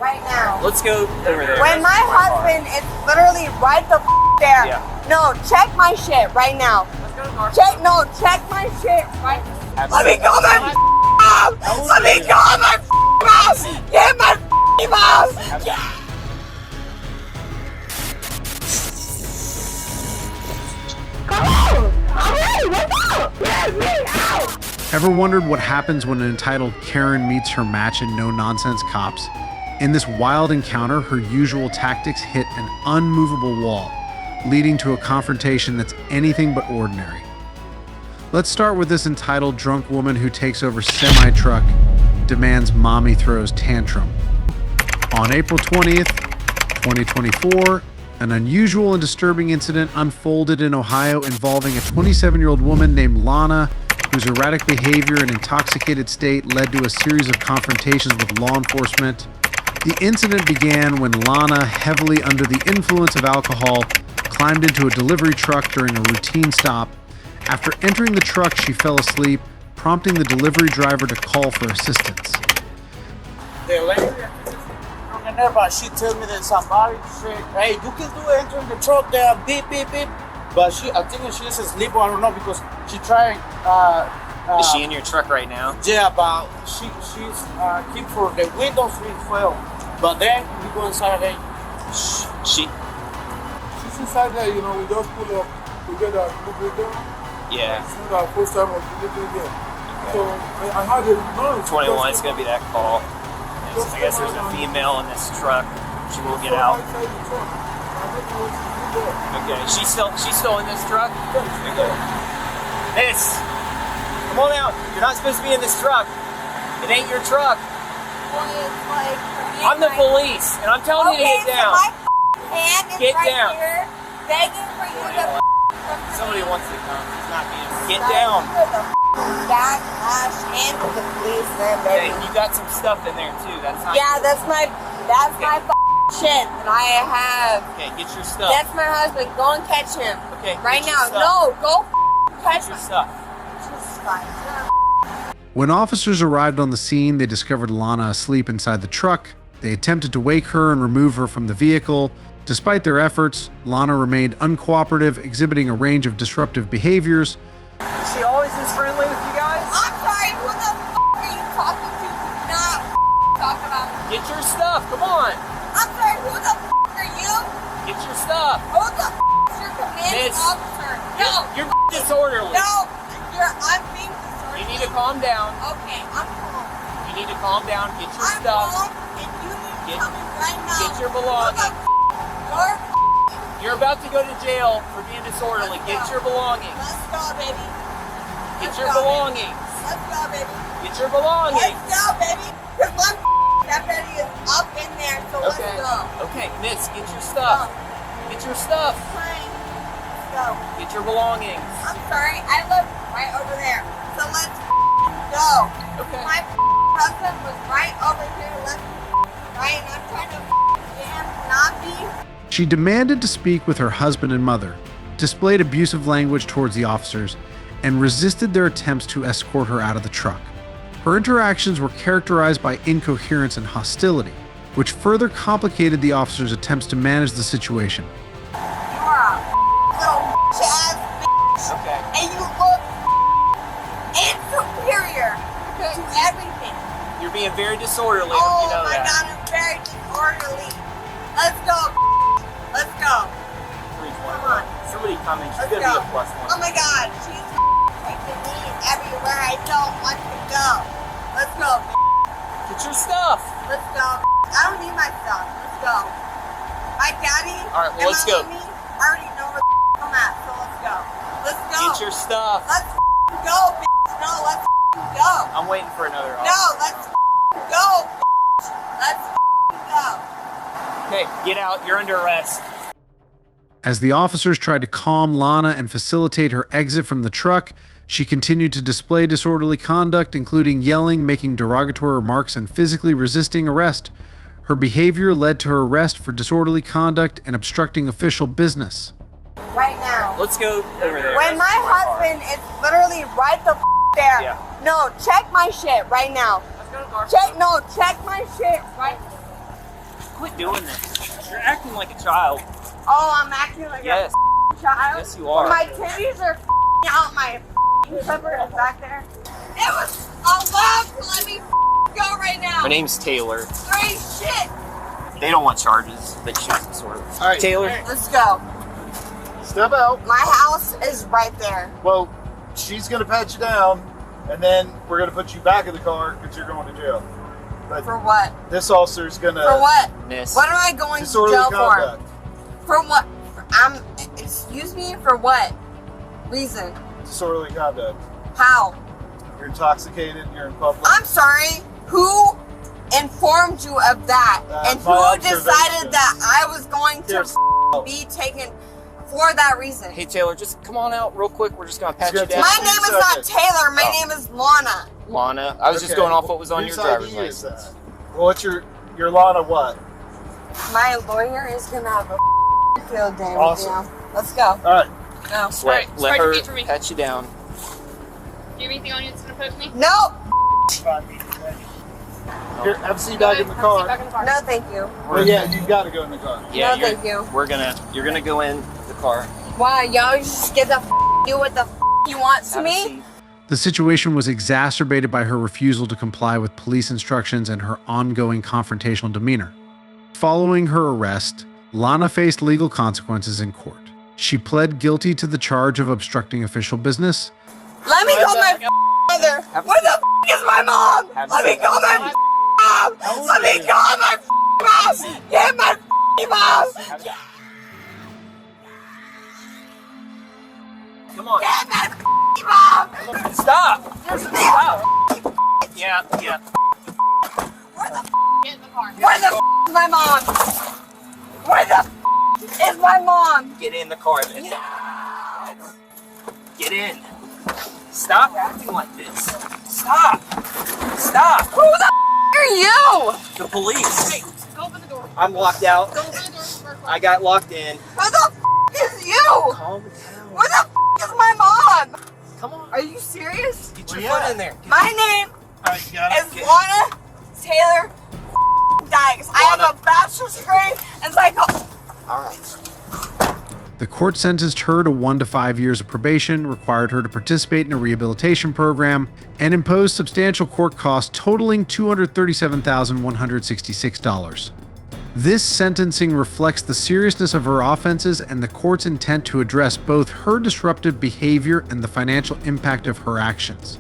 right now. Let's go over there. When my husband is literally right the there. Yeah. No, check my shit right now. Let's go to North. Check my shit right. Let me Absolutely. go my house. Let me go my house. Get my house. Yeah. Come on. Hurry, what's up? Let me out. Ever wondered what happens when an entitled Karen meets her match in no-nonsense cops? In this wild encounter, her usual tactics hit an unmovable wall, leading to a confrontation that's anything but ordinary. Let's start with this entitled drunk woman who takes over semi-truck, demands mommy throws tantrum. On April 20th, 2024, an unusual and disturbing incident unfolded in Ohio involving a 27-year-old woman named Lana, whose erratic behavior and intoxicated state led to a series of confrontations with law enforcement. The incident began when Lana, heavily under the influence of alcohol, climbed into a delivery truck during a routine stop. After entering the truck, she fell asleep, prompting the delivery driver to call for assistance. The lady in there, but she told me that somebody said, hey, you can do it, enter in the truck there, beep, beep, beep. But I think she's asleep, I don't know, because she tried. Is she in your truck right now? Yeah, but she's keep for the windows being filled. But then we go inside there. She's inside there, you know, we just pull up, we get a good window. Yeah. It's not our first time of delivering there. So I had a noise. 21 is going to be that call. I guess there's a female in this truck. She will get out. Okay, she's still in this truck? Miss, come on out. You're not supposed to be in this truck. It ain't your truck. I'm the police, and I'm telling you to get down. So my hand is Get right down. here, begging for you to Somebody wants to come. It's not me. Get down. Backlash and to the policeman, Okay, baby. you got some stuff in there too. That's not. Yeah, that's my shit that I have. Okay, get your stuff. That's my husband. Go and catch him. Okay, right get your now. stuff. No, go catch Get your him. stuff. Jesus Christ. When officers arrived on the scene, they discovered Lana asleep inside the truck. They attempted to wake her and remove her from the vehicle. Despite their efforts, Lana remained uncooperative, exhibiting a range of disruptive behaviors. She always is friendly with you guys? I'm sorry, who the are you talking to? Not talk about me. Get your stuff, come on. I'm sorry, who the are you? Get your stuff. Who the is your commanding Miss, officer? No. You're disorderly. No. I'm being disorderly. You need to calm down. Okay, I'm calm. You need to calm down, get your I'm stuff. calm, and you need to tell me right now. Get your belongings. You're about to go to jail for being disorderly. Get your belongings. Let's go, baby. Get your belongings. Let's go, baby. Get your belongings. Let's go, baby. Because my deputy is up in there, so let's go. Okay, miss, get your stuff. Get your stuff. Let's go. Get your belongings. I'm sorry, I live right over there. So let's go. Okay. My husband was right over here. Let's right, and I'm trying to get him to not be. She demanded to speak with her husband and mother, displayed abusive language towards the officers, and resisted their attempts to escort her out of the truck. Her interactions were characterized by incoherence and hostility, which further complicated the officers' attempts to manage the situation. You are a little ass bitch. Okay. And you look inferior to everything. You're being very disorderly. Oh you know my that. God, I'm very disorderly. Let's go. Let's go. 321. Come on. Somebody coming. She's Let's gonna go. be a +1. Oh my God, she's taking me everywhere I don't want to go. Let's go. Get your stuff. Let's go. I don't need my stuff. Let's go. My daddy All right, well, and let's my go. mommy already know where I'm at, so let's go. Let's go. Get your stuff. Let's go, bitch. No, let's go. I'm waiting for another No, officer. let's go, bitch. Let's go. Okay, get out. You're under arrest. As the officers tried to calm Lana and facilitate her exit from the truck, she continued to display disorderly conduct, including yelling, making derogatory remarks, and physically resisting arrest. Her behavior led to her arrest for disorderly conduct and obstructing official business. Right now. Let's go over there. When my husband is literally right the there. Yeah. No, check my shit right now. Let's go to North. Check my shit right. doing this? You're acting like a child. Oh, I'm acting like Yes. a child? Yes, you are. My titties are out my clipper is back there. It was allowed to let me go right now. My name's Taylor. Great shit. They don't want charges. They shoot some sort of. All right. Taylor. Let's go. Step out. My house is right there. Well, she's gonna pat you down, and then we're gonna put you back in the car because you're going to jail. But For what? this officer's gonna For what? Miss. What am I going to disorderly jail conduct. for? For what? Excuse me, for what reason? Disorderly conduct. How? You're intoxicated. You're in public. I'm sorry. Who informed you of that? And my who observation. decided that I was going to Here, be taken for that reason? Hey Taylor, just come on out real quick. We're just gonna pat you He's down. gonna My name is not Taylor. My name is Lana. Lana. I was just Okay. going off what was on Whose your driver's ID is license. that? Well, what's your Lana what? My lawyer is gonna have a field day Awesome. with you. Let's go. All right. No. Let her pat you down. Do you have anything on you that's gonna poke me? No. Here, have a seat back in the car. No, thank you. Well, yeah, you've got to go in the car. Yeah, No, thank you. You're gonna go in the car. Why? Y'all just get the do what the you want to Have a me? seat. The situation was exacerbated by her refusal to comply with police instructions and her ongoing confrontational demeanor. Following her arrest, Lana faced legal consequences in court. She pled guilty to the charge of obstructing official business. Let me call my mother. Where the is my mom? Let me call my mom. Let me call my mom. Get my mom. Come on. Get my mom. Stop. Stop. Yeah. Get in the car. Where the is my mom? Where the is my mom? Get in the car then. Get in. Stop acting like this. Stop. Stop. Who the are you? The police. Hey, go open the door. I'm locked out. Go open the door. I got locked in. Who the is you? Calm down. Where the is my mom? Come on. Are you serious? Get your foot in there. My name All right, you got it. is Lana Taylor Dykes. I have a bachelor's degree in psychology. All right. The court sentenced her to 1 to 5 years of probation, required her to participate in a rehabilitation program, and imposed substantial court costs totaling $237,166. This sentencing reflects the seriousness of her offenses and the court's intent to address both her disruptive behavior and the financial impact of her actions.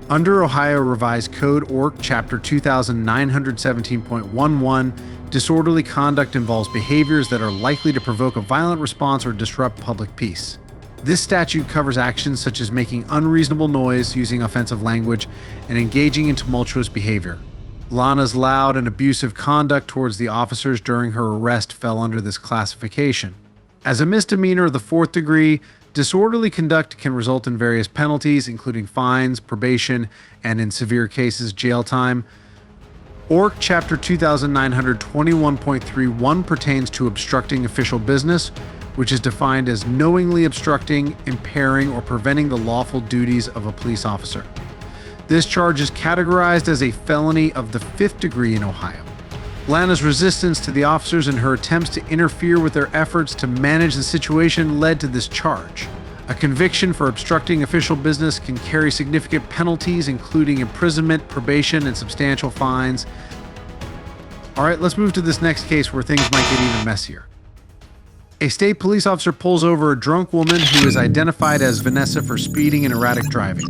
Under Ohio Revised Code Orc Chapter 2917.11, disorderly conduct involves behaviors that are likely to provoke a violent response or disrupt public peace. This statute covers actions such as making unreasonable noise, using offensive language, and engaging in tumultuous behavior. Lana's loud and abusive conduct towards the officers during her arrest fell under this classification. As a misdemeanor of the 4th degree, disorderly conduct can result in various penalties, including fines, probation, and in severe cases, jail time. ORC Chapter 2921.31 pertains to obstructing official business, which is defined as knowingly obstructing, impairing, or preventing the lawful duties of a police officer. This charge is categorized as a felony of the 5th degree in Ohio. Lana's resistance to the officers and her attempts to interfere with their efforts to manage the situation led to this charge. A conviction for obstructing official business can carry significant penalties, including imprisonment, probation, and substantial fines. All right, let's move to this next case where things might get even messier. A state police officer pulls over a drunk woman who is identified as Vanessa for speeding and erratic driving.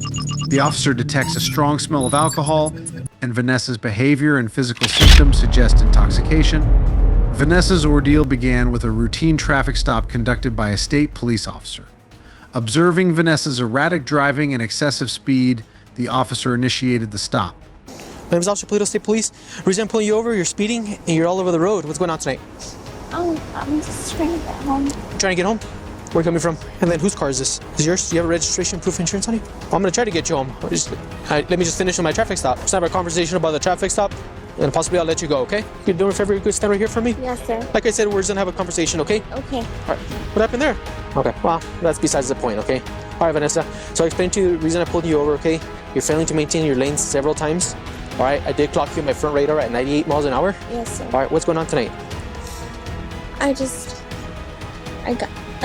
The officer detects a strong smell of alcohol, and Vanessa's behavior and physical symptoms suggest intoxication. Vanessa's ordeal began with a routine traffic stop conducted by a state police officer. Observing Vanessa's erratic driving and excessive speed, the officer initiated the stop. My name is Officer Polito State Police. Reason I'm pulling you over, you're speeding and you're all over the road. What's going on tonight? Oh, I'm just trying to get home. Trying to get home? Where are you coming from? And then whose car is this? Is yours? Do you have a registration, proof of insurance on you? Well, I'm going to try to get you home. Let me just finish with my traffic stop. Let's have a conversation about the traffic stop, and possibly I'll let you go, okay? You do me a favor, you could stand right here for me? Yes, sir. Like I said, we're just going to have a conversation, okay? Okay. All right. What happened there? Okay. Well, that's besides the point, okay? All right, Vanessa. So I explained to you the reason I pulled you over, okay? You're failing to maintain your lanes several times. All right, I did clock you in my front radar at 98 miles an hour. Yes, sir. All right, what's going on tonight? I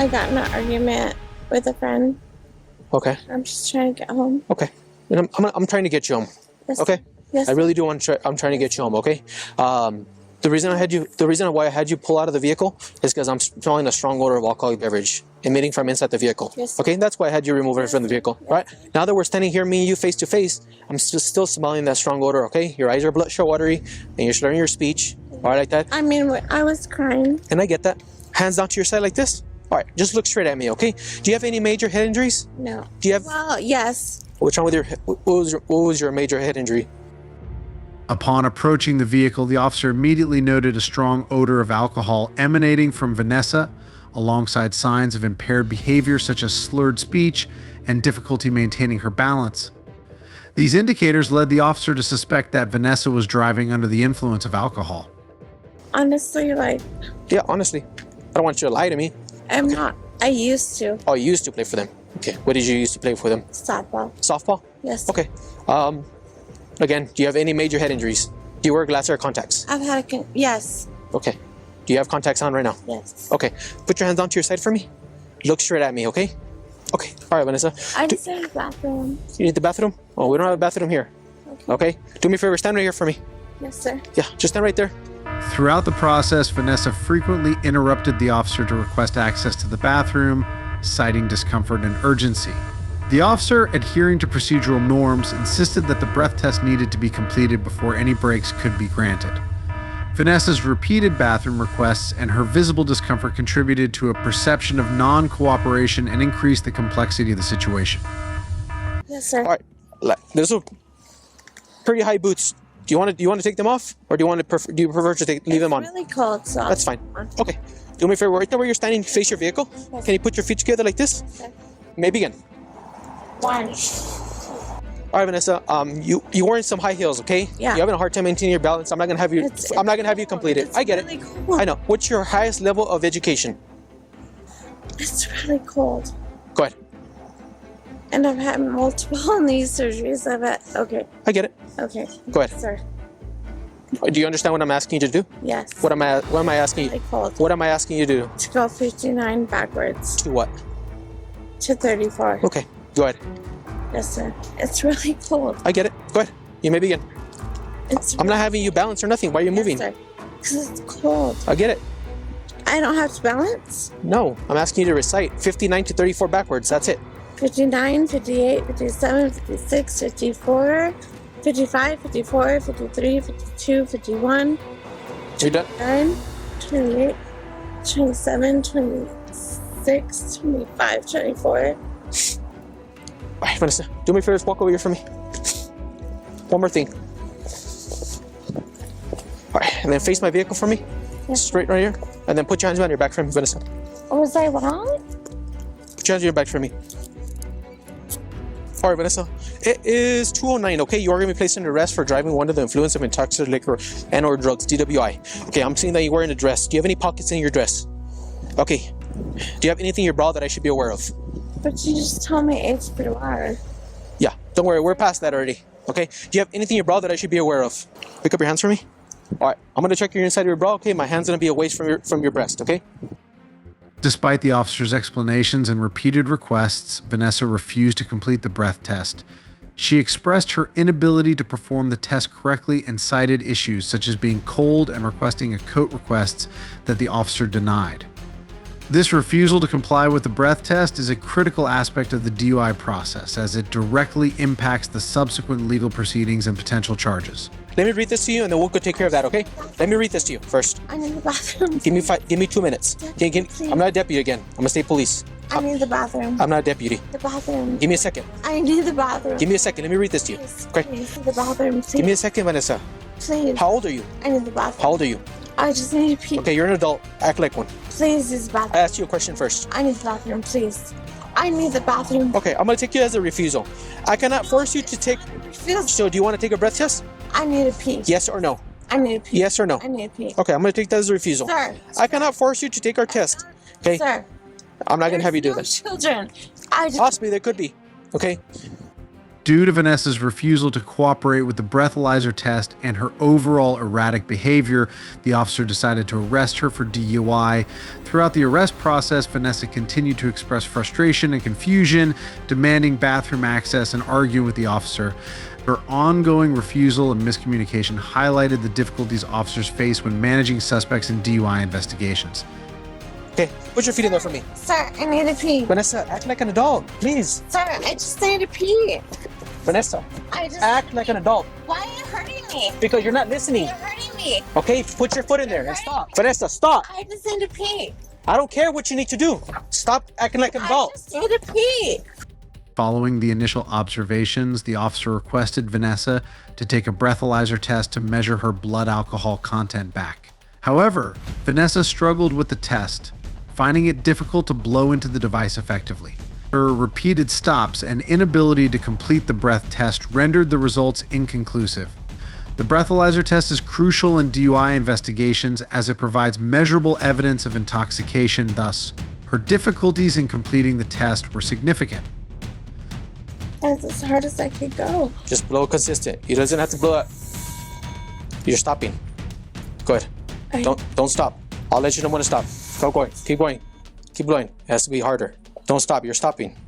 got in an argument with a friend. Okay. I'm just trying to get home. Okay. And I'm trying to get you home. Yes, Okay. Yes. I really do want to. I'm trying to get you home. Okay. The reason why I had you pull out of the vehicle is because I'm smelling a strong odor of alcoholic beverage emitting from inside the vehicle. Yes. Okay. That's why I had you remove it from the vehicle. All right. Now that we're standing here, me and you face to face, I'm still smelling that strong odor. Okay. Your eyes are bloodshot watery, and you're slurring your speech. All right, like that. I mean, I was crying. And I get that. Hands down to your side like this. All right. Just look straight at me. Okay. Do you have any major head injuries? No. Do you have? Well, yes. What's wrong with your? What was your major head injury? Upon approaching the vehicle, the officer immediately noted a strong odor of alcohol emanating from Vanessa, alongside signs of impaired behavior such as slurred speech and difficulty maintaining her balance. These indicators led the officer to suspect that Vanessa was driving under the influence of alcohol. Honestly, like, Yeah, honestly. I don't want you to lie to me. I'm not. I used to. Oh, you used to play for them. Okay. What did you used to play for them? Softball. Softball? Yes. Okay. Again, do you have any major head injuries? Do you wear glasses or contacts? I've had yes. Okay. Do you have contacts on right now? Yes. Okay. Put your hands onto your side for me. Look straight at me, okay? Okay. All right, Vanessa. I just need the bathroom. You need the bathroom? Oh, we don't have a bathroom here. Okay. Do me a favor. Stand right here for me. Yes, sir. Yeah, just stand right there. Throughout the process, Vanessa frequently interrupted the officer to request access to the bathroom, citing discomfort and urgency. The officer, adhering to procedural norms, insisted that the breath test needed to be completed before any breaks could be granted. Vanessa's repeated bathroom requests and her visible discomfort contributed to a perception of non-cooperation and increased the complexity of the situation. Yes, sir. All right. Those are pretty high boots. Do you want to take them off, or do you prefer to leave them on? It's really cold, so That's fine. Okay. Do me a favor. Right there where you're standing, face your vehicle. Can you put your feet together like this? Okay. May begin. One. All right, Vanessa. You wearing some high heels, okay? Yeah. You're having a hard time maintaining your balance. I'm not gonna have you. I'm not gonna have you complete it. It's I get really it. cold. I know. What's your highest level of education? It's really cold. Go ahead. And I've had multiple knee surgeries. Okay. I get it. Okay. Go ahead. Sir. Do you understand what I'm asking you to do? Yes. What am I asking you? Really cold. What am I asking you to do? To go 59 backwards To what? to 34. Okay. Go ahead. Yes, sir. It's really cold. I get it. Go ahead. You may begin. I'm not having you balance or nothing. Why are you moving? Yes, sir. Because it's cold. I get it. I don't have to balance. No, I'm asking you to recite 59 to 34 backwards. That's it. 59, 58, 57, 56, 54, 55, 54, 53, 52, 51, You done? 9, 28, 27, 26, 25, 24. All right, Vanessa. Do me a favor. Just walk over here for me. One more thing. All right, and then face my vehicle for me. Yes. Straight right here. And then put your hands behind your back for me, Vanessa. Was I wrong? Put your hands on your back for me. All right, Vanessa. It is 2:09. Okay, you are going to be placed under arrest for driving under the influence of intoxicated liquor and/or drugs, DWI. Okay, I'm seeing that you're wearing a dress. Do you have any pockets in your dress? Okay. Do you have anything in your bra that I should be aware of? But you just told me it's boudoir. Yeah, don't worry. We're past that already. Okay. Do you have anything in your bra that I should be aware of? Pick up your hands for me. All right. I'm going to check your inside of your bra. Okay, my hand's going to be away from your breast. Okay. Despite the officer's explanations and repeated requests, Vanessa refused to complete the breath test. She expressed her inability to perform the test correctly and cited issues such as being cold and requesting a coat requests that the officer denied. This refusal to comply with the breath test is a critical aspect of the DUI process as it directly impacts the subsequent legal proceedings and potential charges. Let me read this to you, and then we'll go take care of that. Okay? Let me read this to you first. I need the bathroom. Give me 2 minutes. I'm not a deputy again. I'm a state police. I need the bathroom. I'm not a deputy. The bathroom. Give me a second. I need the bathroom. Give me a second. Let me read this to you. Please, Okay. please, the bathroom. Please. Give me a second, Vanessa. Please. How old are you? I need the bathroom. How old are you? I just need to pee. Okay, you're an adult. Act like one. Please use the I bathroom. asked you a question first. I need the bathroom, please. I need the bathroom. Okay, I'm gonna take you as a refusal. I cannot force you to take. Feels. So, do you want to take a breath test? I need to pee. Yes or no? I need to pee. Yes or no? I need to pee. Okay, I'm gonna take that as a refusal. Sir. I cannot force you to take our test. Okay, Sir. I'm not gonna have you do there's that. no children. I just. Possibly there could be. Okay. Due to Vanessa's refusal to cooperate with the breathalyzer test and her overall erratic behavior, the officer decided to arrest her for DUI. Throughout the arrest process, Vanessa continued to express frustration and confusion, demanding bathroom access and arguing with the officer. Her ongoing refusal and miscommunication highlighted the difficulties officers face when managing suspects in DUI investigations. Okay, put your feet in there for me. Sir, I need to pee. Vanessa, act like an adult, please. Sir, I just need to pee. Vanessa, I just act like an adult. Why are you hurting me? Because you're not listening. You're hurting me. Okay, put your foot in there and stop. Vanessa, stop. I just need to pee. I don't care what you need to do. Stop acting like an I adult. just need to pee. Following the initial observations, the officer requested Vanessa to take a breathalyzer test to measure her blood alcohol content back. However, Vanessa struggled with the test, finding it difficult to blow into the device effectively. Her repeated stops and inability to complete the breath test rendered the results inconclusive. The breathalyzer test is crucial in DUI investigations as it provides measurable evidence of intoxication. Thus, her difficulties in completing the test were significant. That's as hard as I could go. Just blow consistent. You doesn't have to blow it. You're stopping. Good. Don't stop. I'll let you know when to stop. Go going. Keep going. Keep blowing. It has to be harder. Don't stop. You're stopping. It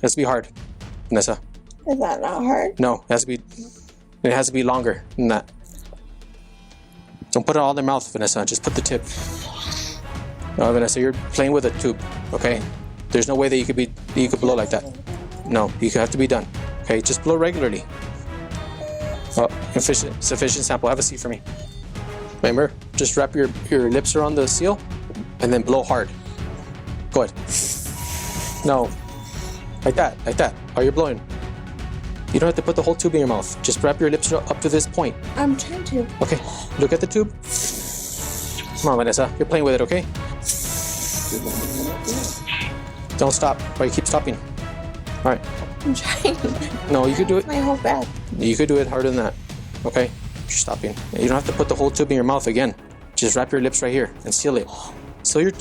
has to be hard, Vanessa. Is that not hard? No, it has to be longer than that. Don't put it all in their mouth, Vanessa. Just put the tip. No, Vanessa, you're playing with a tube, okay? There's no way that you could blow like that. No, you have to be done. Okay, just blow regularly. Oh, sufficient sample. Have a seat for me. Remember, just wrap your lips around the seal and then blow hard. Good. No. Like that. Oh, you're blowing. You don't have to put the whole tube in your mouth. Just wrap your lips up to this point. I'm trying to. Okay, look at the tube. Come on, Vanessa. You're playing with it, okay? Don't stop. Or you keep stopping. All right. I'm trying. No, you could do it. My whole breath. You could do it harder than that. Okay? You're stopping. You don't have to put the whole tube in your mouth again. Just wrap your lips right here and seal it. So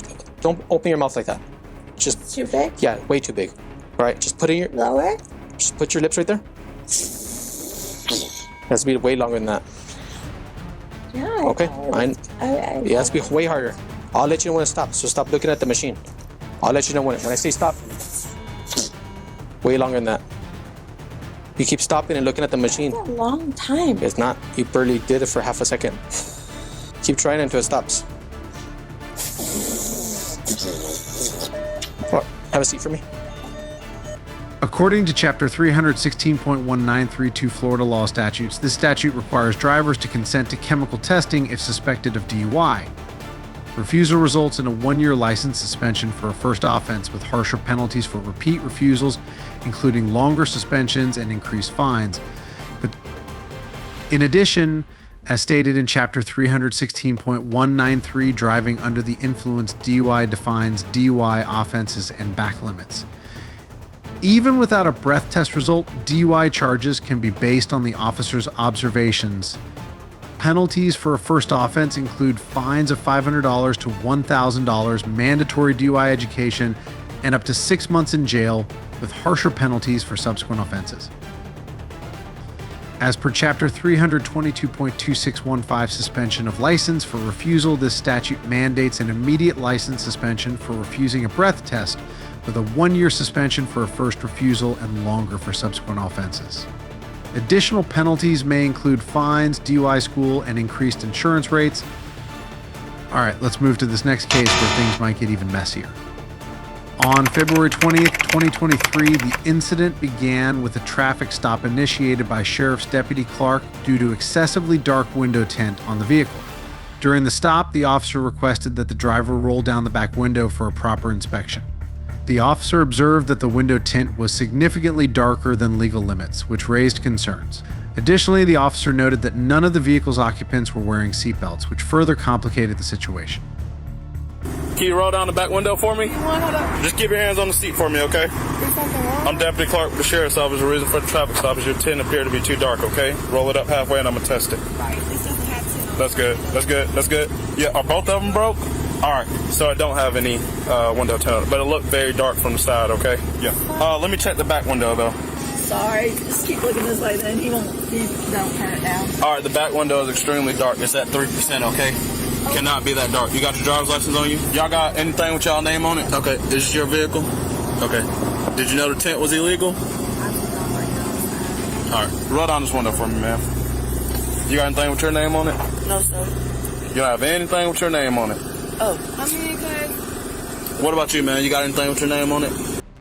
don't open your mouth like that. Just Too big? Yeah, way too big. All right, just put it in your Lower? Just put your lips right there. It has to be way longer than that. Yeah. Okay? It has to be way harder. I'll let you know when to stop. So stop looking at the machine. I'll let you know when I say stop. Way longer than that. You keep stopping and looking at the machine. That's a long time. It's not. You barely did it for half a second. Keep trying until it stops. Oh, have a seat for me. According to Chapter 316.1932 Florida law statutes, this statute requires drivers to consent to chemical testing if suspected of DUI. Refusal results in a 1-year license suspension for a first offense with harsher penalties for repeat refusals, including longer suspensions and increased fines. But in addition, as stated in Chapter 316.193, driving under the influence DUI defines DUI offenses and back limits. Even without a breath test result, DUI charges can be based on the officer's observations. Penalties for a first offense include fines of $500 to $1,000, mandatory DUI education, and up to 6 months in jail, with harsher penalties for subsequent offenses. As per Chapter 322.2615 suspension of license for refusal, this statute mandates an immediate license suspension for refusing a breath test, with a 1-year suspension for a first refusal and longer for subsequent offenses. Additional penalties may include fines, DUI school, and increased insurance rates. All right, let's move to this next case where things might get even messier. On February 20th, 2023, the incident began with a traffic stop initiated by Sheriff's Deputy Clark due to excessively dark window tint on the vehicle. During the stop, the officer requested that the driver roll down the back window for a proper inspection. The officer observed that the window tint was significantly darker than legal limits, which raised concerns. Additionally, the officer noted that none of the vehicle's occupants were wearing seatbelts, which further complicated the situation. Can you roll down the back window for me? Just keep your hands on the seat for me, okay? I'm Deputy Clark with the Sheriff's Office. The reason for the traffic stop is your tint appear to be too dark, okay? Roll it up halfway and I'm going to test it. That's good. Yeah, are both of them broke? All right, so it don't have any window tint, but it looked very dark from the side, okay? Yeah. Let me check the back window, though. Sorry, just keep looking this way then. He don't turn it down. All right, the back window is extremely dark. It's at 3%, okay? Cannot be that dark. You got your driver's license on you? Y'all got anything with y'all name on it? Okay, is this your vehicle? Okay. Did you know the tint was illegal? All right, roll down this window for me, ma'am. You got anything with your name on it? No, sir. You don't have anything with your name on it? Oh, I mean, guys. What about you, man? You got anything with your name on it?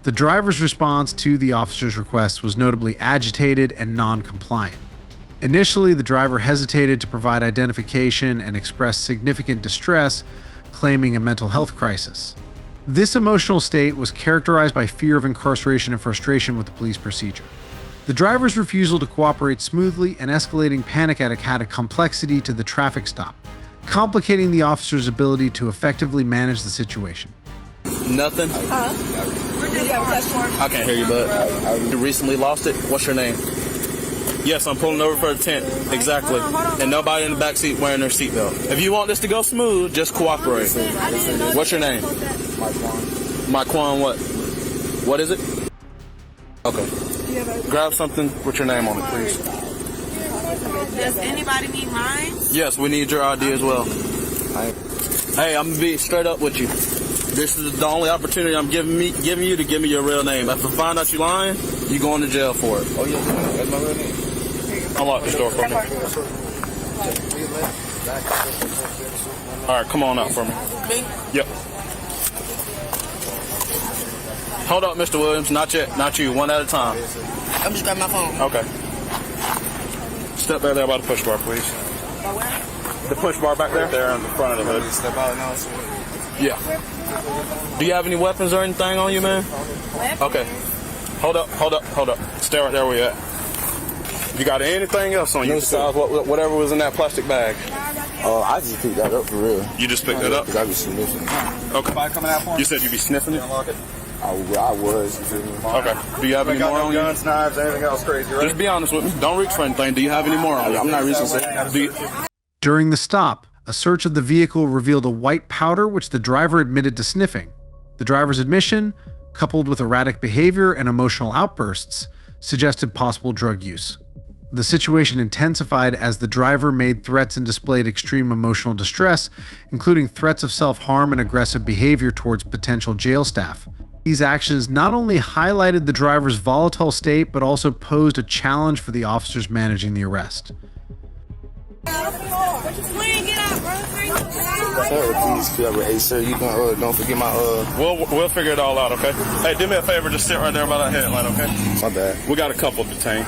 The driver's response to the officer's request was notably agitated and non-compliant. Initially, the driver hesitated to provide identification and expressed significant distress, claiming a mental health crisis. This emotional state was characterized by fear of incarceration and frustration with the police procedure. The driver's refusal to cooperate smoothly and escalating panic attack had a complexity to the traffic stop, complicating the officer's ability to effectively manage the situation. Nothing? I can't hear you, bud. You recently lost it? What's your name? Yes, I'm pulling over for a tent. Exactly. And nobody in the back seat wearing their seatbelt. If you want this to go smooth, just cooperate. What's your name? Myquan what? What is it? Okay. Grab something with your name on it, please. Does anybody need mine? Yes, we need your ID as well. Hey, I'm gonna be straight up with you. This is the only opportunity I'm giving you to give me your real name. If I find out you're lying, you're going to jail for it. Oh yeah, that's my real name. Unlock this door for me. All right, come on out for me. Me? Yep. Hold up, Mr. Williams. Not yet. Not you. One at a time. I'm just grabbing my phone. Okay. Step back there by the push bar, please. The push bar back there? There on the front of the hood. Step out now. Yeah. Do you have any weapons or anything on you, man? Okay. Hold up. Stay right there where you at. You got anything else on you besides whatever was in that plastic bag? Oh, I just picked that up for real. You just picked it up? Because I was sniffing it. Okay. You said you'd be sniffing it? I was. Okay. Do you have any more on you? Guns, knives, anything else crazy, right? Just be honest with me. Don't reach for anything. Do you have any more on you? I'm not reaching for it. During the stop, a search of the vehicle revealed a white powder which the driver admitted to sniffing. The driver's admission, coupled with erratic behavior and emotional outbursts, suggested possible drug use. The situation intensified as the driver made threats and displayed extreme emotional distress, including threats of self-harm and aggressive behavior towards potential jail staff. These actions not only highlighted the driver's volatile state, but also posed a challenge for the officers managing the arrest. Hey, sir, you don't forget my We'll figure it all out, okay? Hey, do me a favor, just sit right there by that headlight, okay? My bad. We got a couple detained.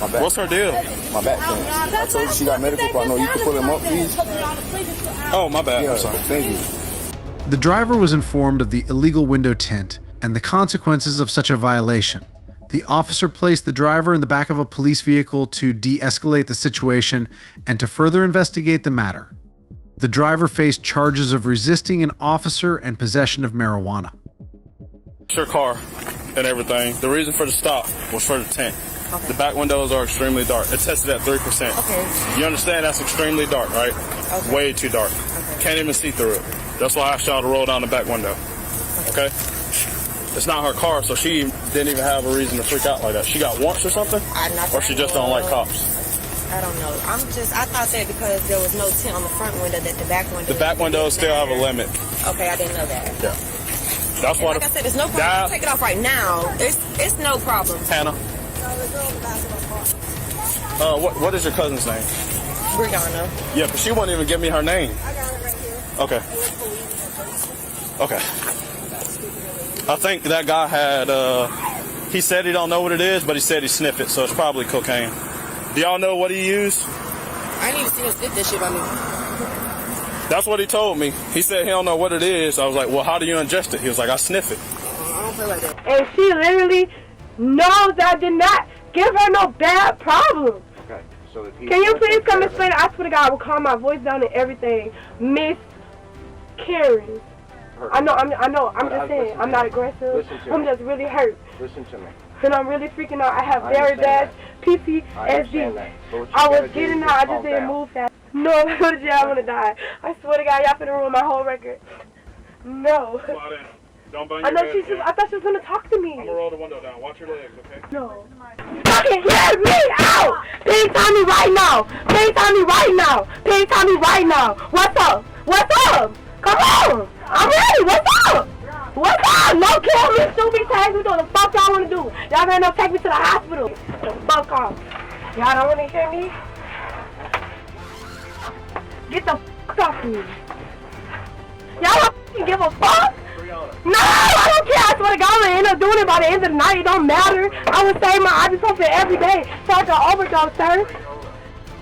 My back. What's her deal? My back pain. I told you she got medical problem. No, you can pull him up, please. Oh, my bad. Yeah, I'm sorry. thank you. The driver was informed of the illegal window tint and the consequences of such a violation. The officer placed the driver in the back of a police vehicle to de-escalate the situation and to further investigate the matter. The driver faced charges of resisting an officer and possession of marijuana. Your car and everything. The reason for the stop was for the tint. Okay. The back windows are extremely dark. It's tested at 3%. Okay. You understand that's extremely dark, right? Okay. Way too dark. Okay. Can't even see through it. That's why I asked y'all to roll down the back window. Okay? It's not her car, so she didn't even have a reason to freak out like that. She got warrants or something? Or she just don't like cops? I don't know. I thought that because there was no tint on the front window that the back window... The back windows still have a limit. Okay, I didn't know that. Yeah. That's why. Like I said, there's no problem. Take it off right now. It's no problem. Hannah. What is your cousin's name? Brianna. Yeah, but she won't even give me her name. I got it right here. Okay. Okay. I think that guy had, he said he don't know what it is, but he said he sniffed it, so it's probably cocaine. Do y'all know what he used? I need to see him sniff that shit by me. That's what he told me. He said he don't know what it is. I was like, well, how do you ingest it? He was like, I sniff it. I don't play like that. And she literally knows I did not give her no bad problems. Okay. So can you please come explain it? I swear to God, I will calm my voice down and everything. Miss Karen. I know, I'm just saying, I'm not aggressive. I'm just really hurt. Listen to me. And I'm really freaking out. I have very bad PTSD. I was getting out, I just didn't move fast. No, if I go to jail, I'm gonna die. I swear to God, y'all finna ruin my whole record. No. Don't bang I your know head. I thought she was gonna talk to me. I'm gonna roll the window down. Watch your legs, okay? No. Fucking hear me out! FaceTime me right now! FaceTime me right now! FaceTime me right now! What's up? What's up? Come on! I'm ready! What's up? What's up? No kill me, shoot me, tag me, do what the fuck y'all wanna do. Y'all better not take me to the hospital. The fuck off. Y'all don't wanna hear me? Get the fuck off me. Y'all don't fucking give a fuck? No, I don't care. I swear to God, I'm gonna end up doing it by the end of the night. It don't matter. I would save my ibuprofen every day. Charge an overdose, sir.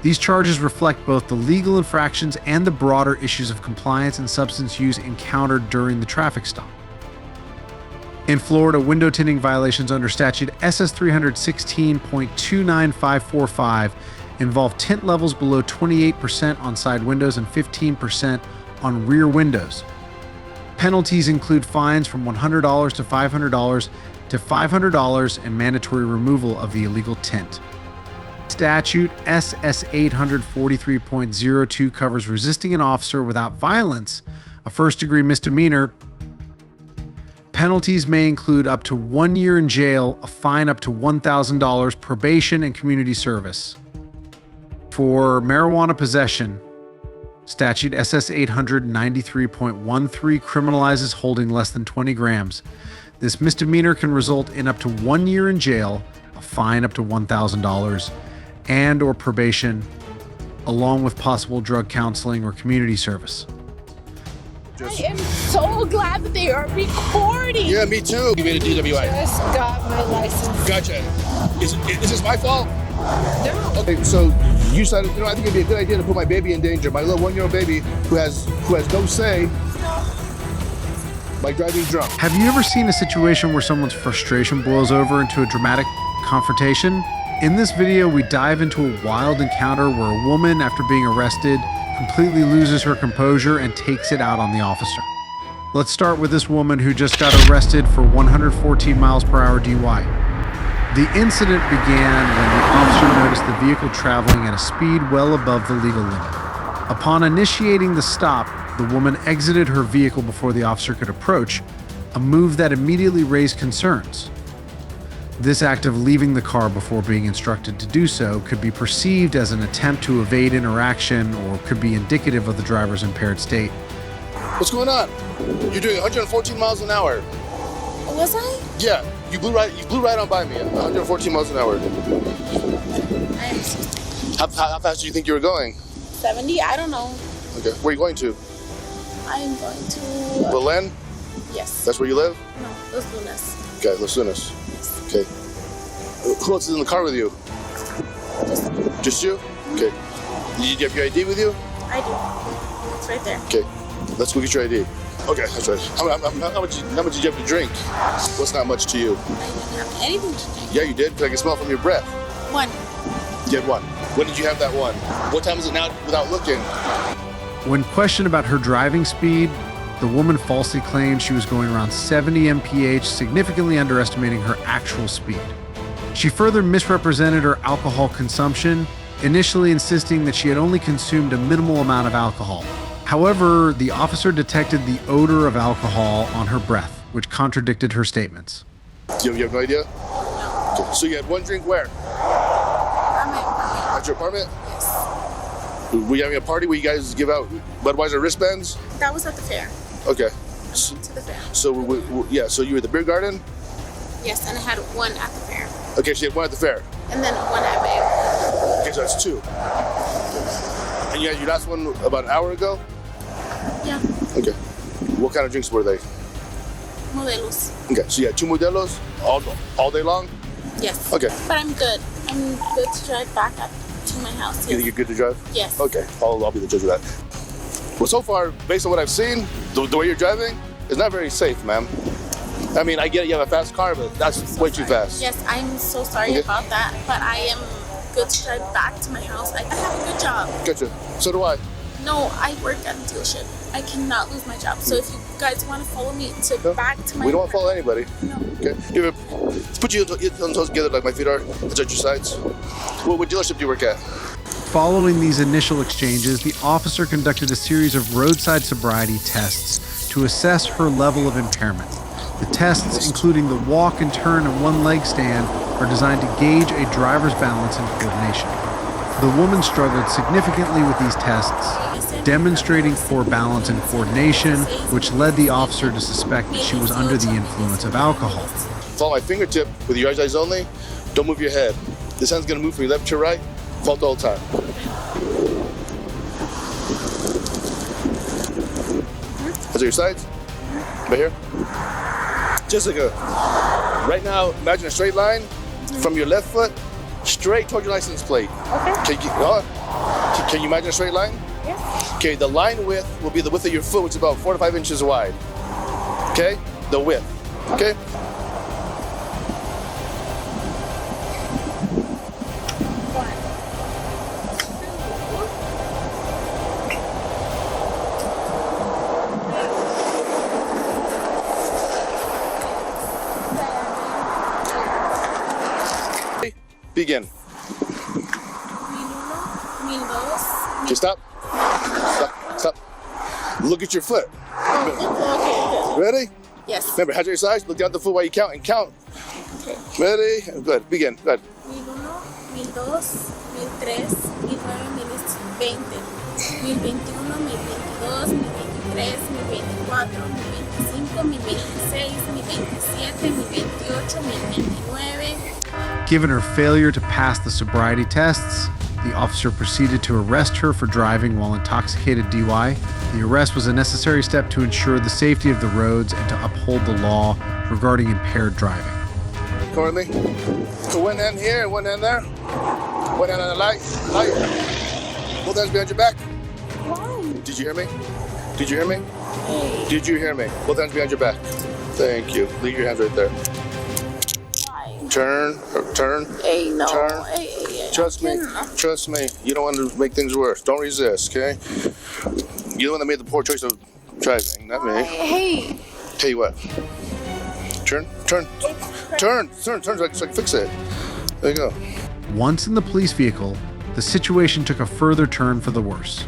These charges reflect both the legal infractions and the broader issues of compliance and substance use encountered during the traffic stop. In Florida, window tinting violations under statute SS 316.29545 involve tint levels below 28% on side windows and 15% on rear windows. Penalties include fines from $100 to $500 to $500 and mandatory removal of the illegal tint. Statute SS 843.02 covers resisting an officer without violence, a first-degree misdemeanor. Penalties may include up to 1 year in jail, a fine up to $1,000, probation, and community service. For marijuana possession, Statute SS 893.13 criminalizes holding less than 20 grams. This misdemeanor can result in up to 1 year in jail, a fine up to $1,000, and or probation, along with possible drug counseling or community service. I am so glad that they are recording. Yeah, me too. You made a DWI. Just got my license. Gotcha. Is this my fault? No. Okay, so you decided, I think it'd be a good idea to put my baby in danger. My little 1-year-old baby who has no say by driving drunk. Have you ever seen a situation where someone's frustration boils over into a dramatic confrontation? In this video, we dive into a wild encounter where a woman, after being arrested, completely loses her composure and takes it out on the officer. Let's start with this woman who just got arrested for 114 miles per hour DUI. The incident began when the officer noticed the vehicle traveling at a speed well above the legal limit. Upon initiating the stop, the woman exited her vehicle before the officer could approach, a move that immediately raised concerns. This act of leaving the car before being instructed to do so could be perceived as an attempt to evade interaction or could be indicative of the driver's impaired state. What's going on? You're doing 114 miles an hour. Was I? Yeah, you blew right on by me. 114 miles an hour. I am How fast do you think you were going? 70. I don't know. Okay, where are you going to? I am going to. Belen? Yes. That's where you live? No, Los Lunas. Okay, Los Lunas. Okay. Who else is in the car with you? Just you? Okay. Do you have your ID with you? I do. It's right there. Okay. Let's go get your ID. Okay, that's right. How much did you have to drink? What's not much to you? I didn't have anything to drink. Yeah, you did, because I can smell it from your breath. One. You had one. When did you have that one? What time is it now without looking? When questioned about her driving speed, the woman falsely claimed she was going around 70 mph, significantly underestimating her actual speed. She further misrepresented her alcohol consumption, initially insisting that she had only consumed a minimal amount of alcohol. However, the officer detected the odor of alcohol on her breath, which contradicted her statements. You have no idea? No. Okay. So you had one drink where? At your apartment? Yes. Were you having a party where you guys give out Budweiser wristbands? That was at the fair. Okay. I went to the fair. So so you were at the beer garden? Yes, and I had one at the fair. Okay, so you had one at the fair. And then one at Bay. Okay, so that's two. And you had your last one about an hour ago? Yeah. Okay. What kind of drinks were they? Modelos. Okay, so you had 2 Modelos all day long? Yes. Okay. But I'm good. I'm good to drive back to my house. Yes. You think you're good to drive? Yes. Okay, I'll be the judge of that. Well, so far, based on what I've seen, the way you're driving is not very safe, ma'am. I mean, I get it, you have a fast car, but that's way too fast. Yes, I'm so sorry about that, but I am good to drive back to my house. I have a good job. Gotcha. So do I. No, I work at a dealership. I cannot lose my job. So if you guys want to follow me back to my... We don't want to follow anybody. No. Okay. Let's put you on toes together like my feet are. Let's at your sides. What dealership do you work at? Following these initial exchanges, the officer conducted a series of roadside sobriety tests to assess her level of impairment. The tests, including the walk and turn and one leg stand, are designed to gauge a driver's balance and coordination. The woman struggled significantly with these tests, demonstrating poor balance and coordination, which led the officer to suspect that she was under the influence of alcohol. Follow my fingertip with your eyes only. Don't move your head. This hand's gonna move from your left to right. Follow the whole time. Is it your sides? Right here? Jessica, right now, imagine a straight line from your left foot straight toward your license plate. Okay. Can you imagine a straight line? Yes. Okay, the line width will be the width of your foot, which is about 4 to 5 inches wide. Okay? The width. Okay? Begin. Okay, stop. Stop. Look at your foot. Okay. Ready? Yes. Remember, have your size. Look down at the foot while you count and count. Okay. Ready? Good. Begin. Good. 1001, 1002, 1003, 1009, 1020, 1021, 1022, 1023, 1024, 1025, 1026, 1027, 1028, 1029. Given her failure to pass the sobriety tests, the officer proceeded to arrest her for driving while intoxicated DUI. The arrest was a necessary step to ensure the safety of the roads and to uphold the law regarding impaired driving. Currently, one hand here and one hand there. One hand on the light. Both hands behind your back. Why? Did you hear me? Did you hear me? Did you hear me? Both hands behind your back. Thank you. Leave your hands right there. Turn. Hey, no. Turn. Hey, Trust me. You don't want to make things worse. Don't resist, okay? You're the one that made the poor choice of driving, not me. Hey. Tell you what. Turn so I can fix it. There you go. Once in the police vehicle, the situation took a further turn for the worse.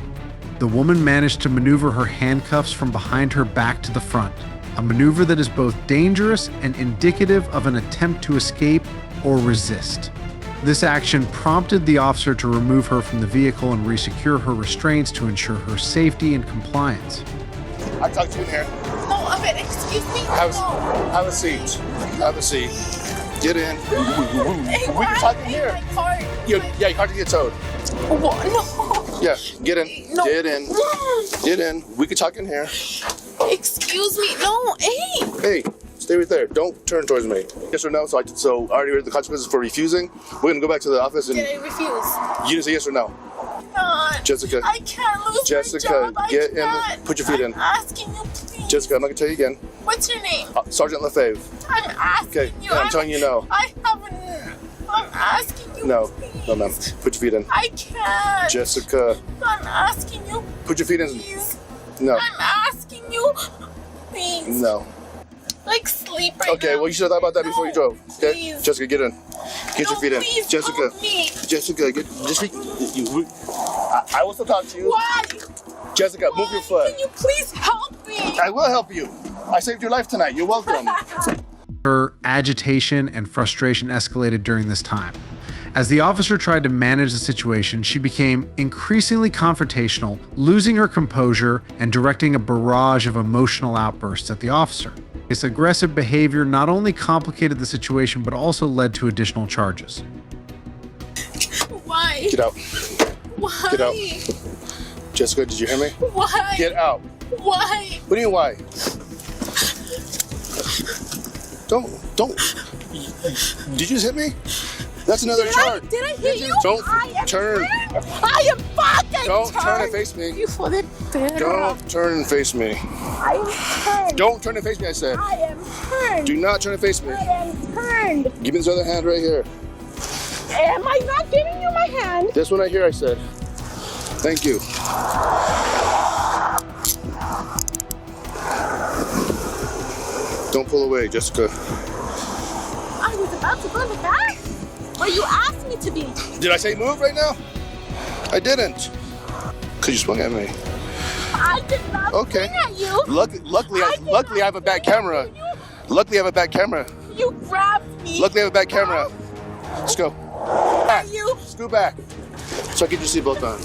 The woman managed to maneuver her handcuffs from behind her back to the front, a maneuver that is both dangerous and indicative of an attempt to escape or resist. This action prompted the officer to remove her from the vehicle and resecure her restraints to ensure her safety and compliance. I'll talk to you in here. No, I mean, excuse me. Have a seat. Have a seat. Get in. Hey, We can talk in here. My car. Your car can get towed. What? No. Yeah, get in. No. Get in. We can talk in here. Excuse me. No. Hey, stay right there. Don't turn towards me. Yes or no? So I already heard the consequences for refusing. We're gonna go back to the office and. Did I refuse? You didn't say yes or no. God. Jessica. I can't lose Jessica, my job. get in. Put your feet in. I'm asking you, please. Jessica, I'm not gonna tell you again. What's your name? Sergeant Lefebvre. I'm asking Okay, you. I'm telling you no. I haven't. I'm asking you. No, please. no, ma'am. Put your feet in. I can't. Jessica. I'm asking you. Put your feet in. Please. No. I'm asking you. Please. No. Like sleep right Okay, now. well, you should have thought about that before you drove. Okay? Please. Jessica, get in. Get your feet in. Please Jessica. help me. Jessica, get just feet. I will still talk to you. Why? Jessica, move your foot. Can you please help me? I will help you. I saved your life tonight. You're welcome. Her agitation and frustration escalated during this time. As the officer tried to manage the situation, she became increasingly confrontational, losing her composure and directing a barrage of emotional outbursts at the officer. This aggressive behavior not only complicated the situation, but also led to additional charges. Why? Get out. Why? Get out. Jessica, did you hear me? Why? Get out. Why? What do you mean, why? Don't. Did you just hit me? That's another charge. Did I hit you? Don't turn. I am fucking Don't turn and face me. Hijo de perra. Don't turn and face me. I am turned. Don't turn and face me, I said. I am turned. Do not turn and face me. I am turned. Give me this other hand right here. Am I not giving you my hand? This one right here, I said. Thank you. Don't pull away, Jessica. I was about to go to the back where you asked me to be. Did I say move right now? I didn't. Because you swung at me. I did not swing at you. Luckily, I have a back camera. Luckily, I have a back camera. You grabbed me. Luckily, I have a back camera. Let's go. Back. You. Screw back. So I can just see both on.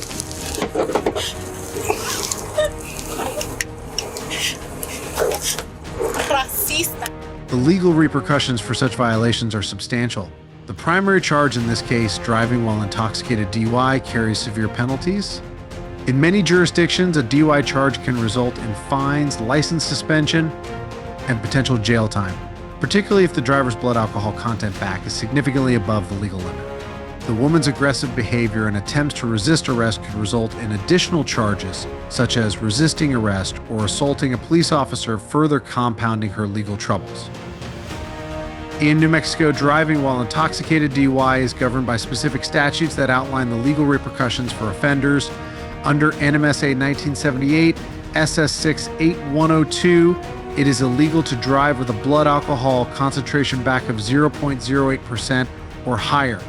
Racista. The legal repercussions for such violations are substantial. The primary charge in this case, driving while intoxicated DUI, carries severe penalties. In many jurisdictions, a DUI charge can result in fines, license suspension, and potential jail time, particularly if the driver's blood alcohol content back is significantly above the legal limit. The woman's aggressive behavior and attempts to resist arrest could result in additional charges, such as resisting arrest or assaulting a police officer, further compounding her legal troubles. In New Mexico, driving while intoxicated DUI is governed by specific statutes that outline the legal repercussions for offenders. Under NMSA 1978, SS6 8102, it is illegal to drive with a blood alcohol concentration back of 0.08% or higher.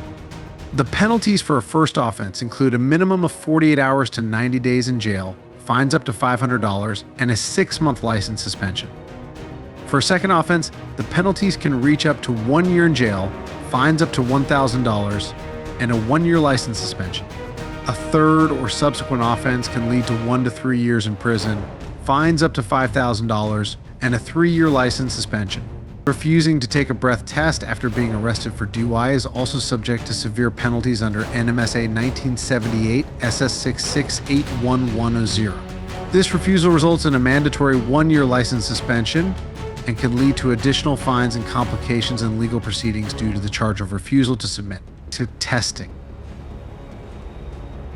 The penalties for a first offense include a minimum of 48 hours to 90 days in jail, fines up to $500, and a 6-month license suspension. For a second offense, the penalties can reach up to 1 year in jail, fines up to $1,000, and a 1-year license suspension. A third or subsequent offense can lead to 1 to 3 years in prison, fines up to $5,000, and a 3-year license suspension. Refusing to take a breath test after being arrested for DUI is also subject to severe penalties under NMSA 1978 SS6 681110. This refusal results in a mandatory 1-year license suspension and can lead to additional fines and complications in legal proceedings due to the charge of refusal to submit to testing.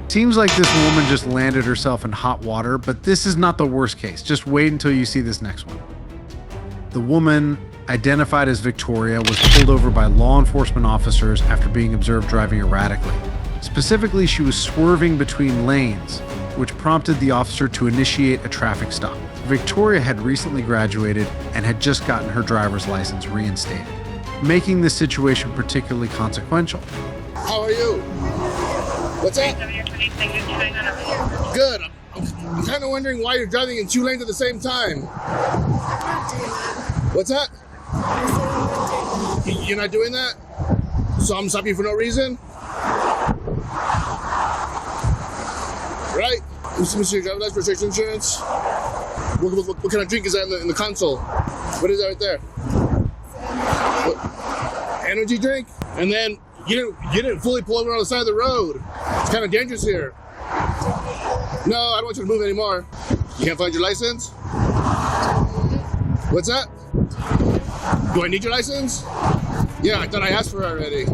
Seems like this woman just landed herself in hot water, but this is not the worst case. Just wait until you see this next one. The woman, identified as Victoria, was pulled over by law enforcement officers after being observed driving erratically. Specifically, she was swerving between lanes, which prompted the officer to initiate a traffic stop. Victoria had recently graduated and had just gotten her driver's license reinstated, making this situation particularly consequential. How are you? What's up? Good. I'm kind of wondering why you're driving in 2 lanes at the same time. What's that? You're not doing that? So I'm stopping you for no reason? Right? Mr. Your driver's license, registration, insurance. What kind of drink is that in the console? What is that right there? What? Energy drink? And then you didn't fully pull over on the side of the road. It's kind of dangerous here. No, I don't want you to move anymore. You can't find your license? What's that? Do I need your license? Yeah, I thought I asked for it already.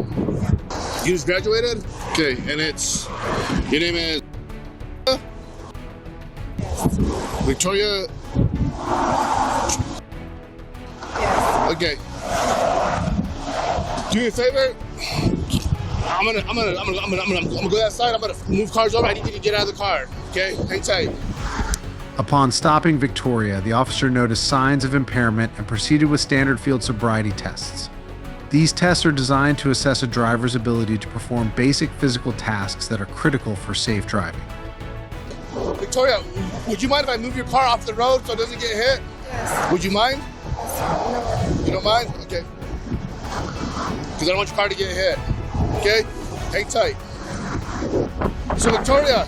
You just graduated? Okay, and your name is Victoria? Okay. Do me a favor. I'm gonna go outside. I'm gonna move cars over. I need you to get out of the car. Okay, hang tight. Upon stopping Victoria, the officer noticed signs of impairment and proceeded with standard field sobriety tests. These tests are designed to assess a driver's ability to perform basic physical tasks that are critical for safe driving. Victoria, would you mind if I move your car off the road so it doesn't get hit? Yes. Would you mind? No. You don't mind? Okay. Because I don't want your car to get hit. Okay? Hang tight. So Victoria,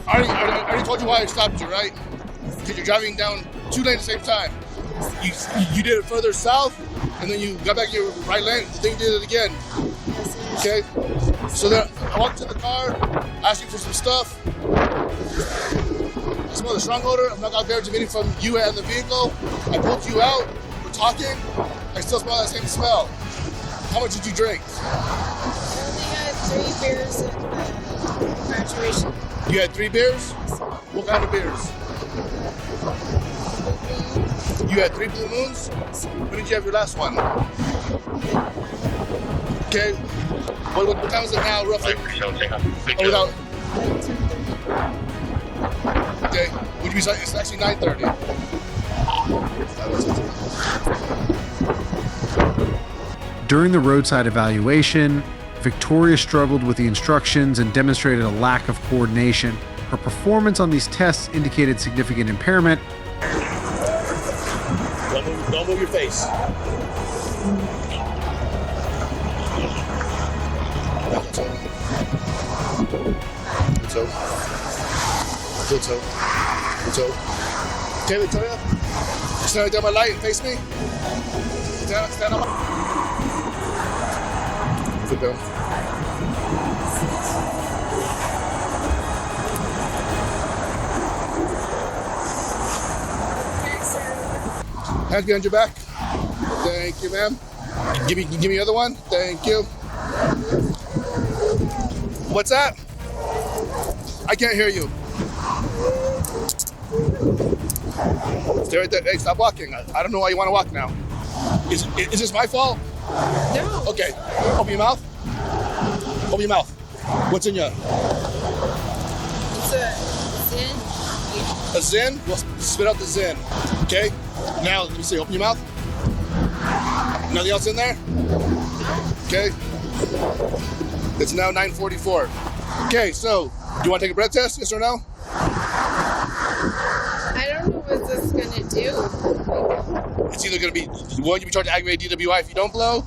I already told you why I stopped you, right? Because you're driving down 2 lanes at the same time. You did it further south, and then you got back in your right lane, then you did it again. Okay? So then I walked to the car, asked you for some stuff. I smell the strong odor of knockout beverage emitting from you and the vehicle. I pulled you out, we're talking, I still smell that same smell. How much did you drink? I only had 3 beers at graduation. You had 3 beers? What kind of beers? You had 3 Blue Moons? When did you have your last one? Okay. What time is it now, roughly? Okay. Would you be sorry? It's actually 9:30. During the roadside evaluation, Victoria struggled with the instructions and demonstrated a lack of coordination. Her performance on these tests indicated significant impairment. Don't move your face. Okay, Victoria. Stand right there, my light, and face me. Stand on my... Sit down. Hands behind your back. Thank you, ma'am. Give me the other one. Thank you. What's that? I can't hear you. Stay right there. Hey, stop walking. I don't know why you want to walk now. Is this my fault? No. Okay. Open your mouth. Open your mouth. What's in you? It's a Zin. A Zin? Well, spit out the Zin. Okay? Now, let me see. Open your mouth. Nothing else in there? Okay. It's now 9:44. Okay, so, do you want to take a breath test? Yes or no? I don't know what this is gonna do. It's either going to be, one, you'll be charged aggravated DWI if you don't blow,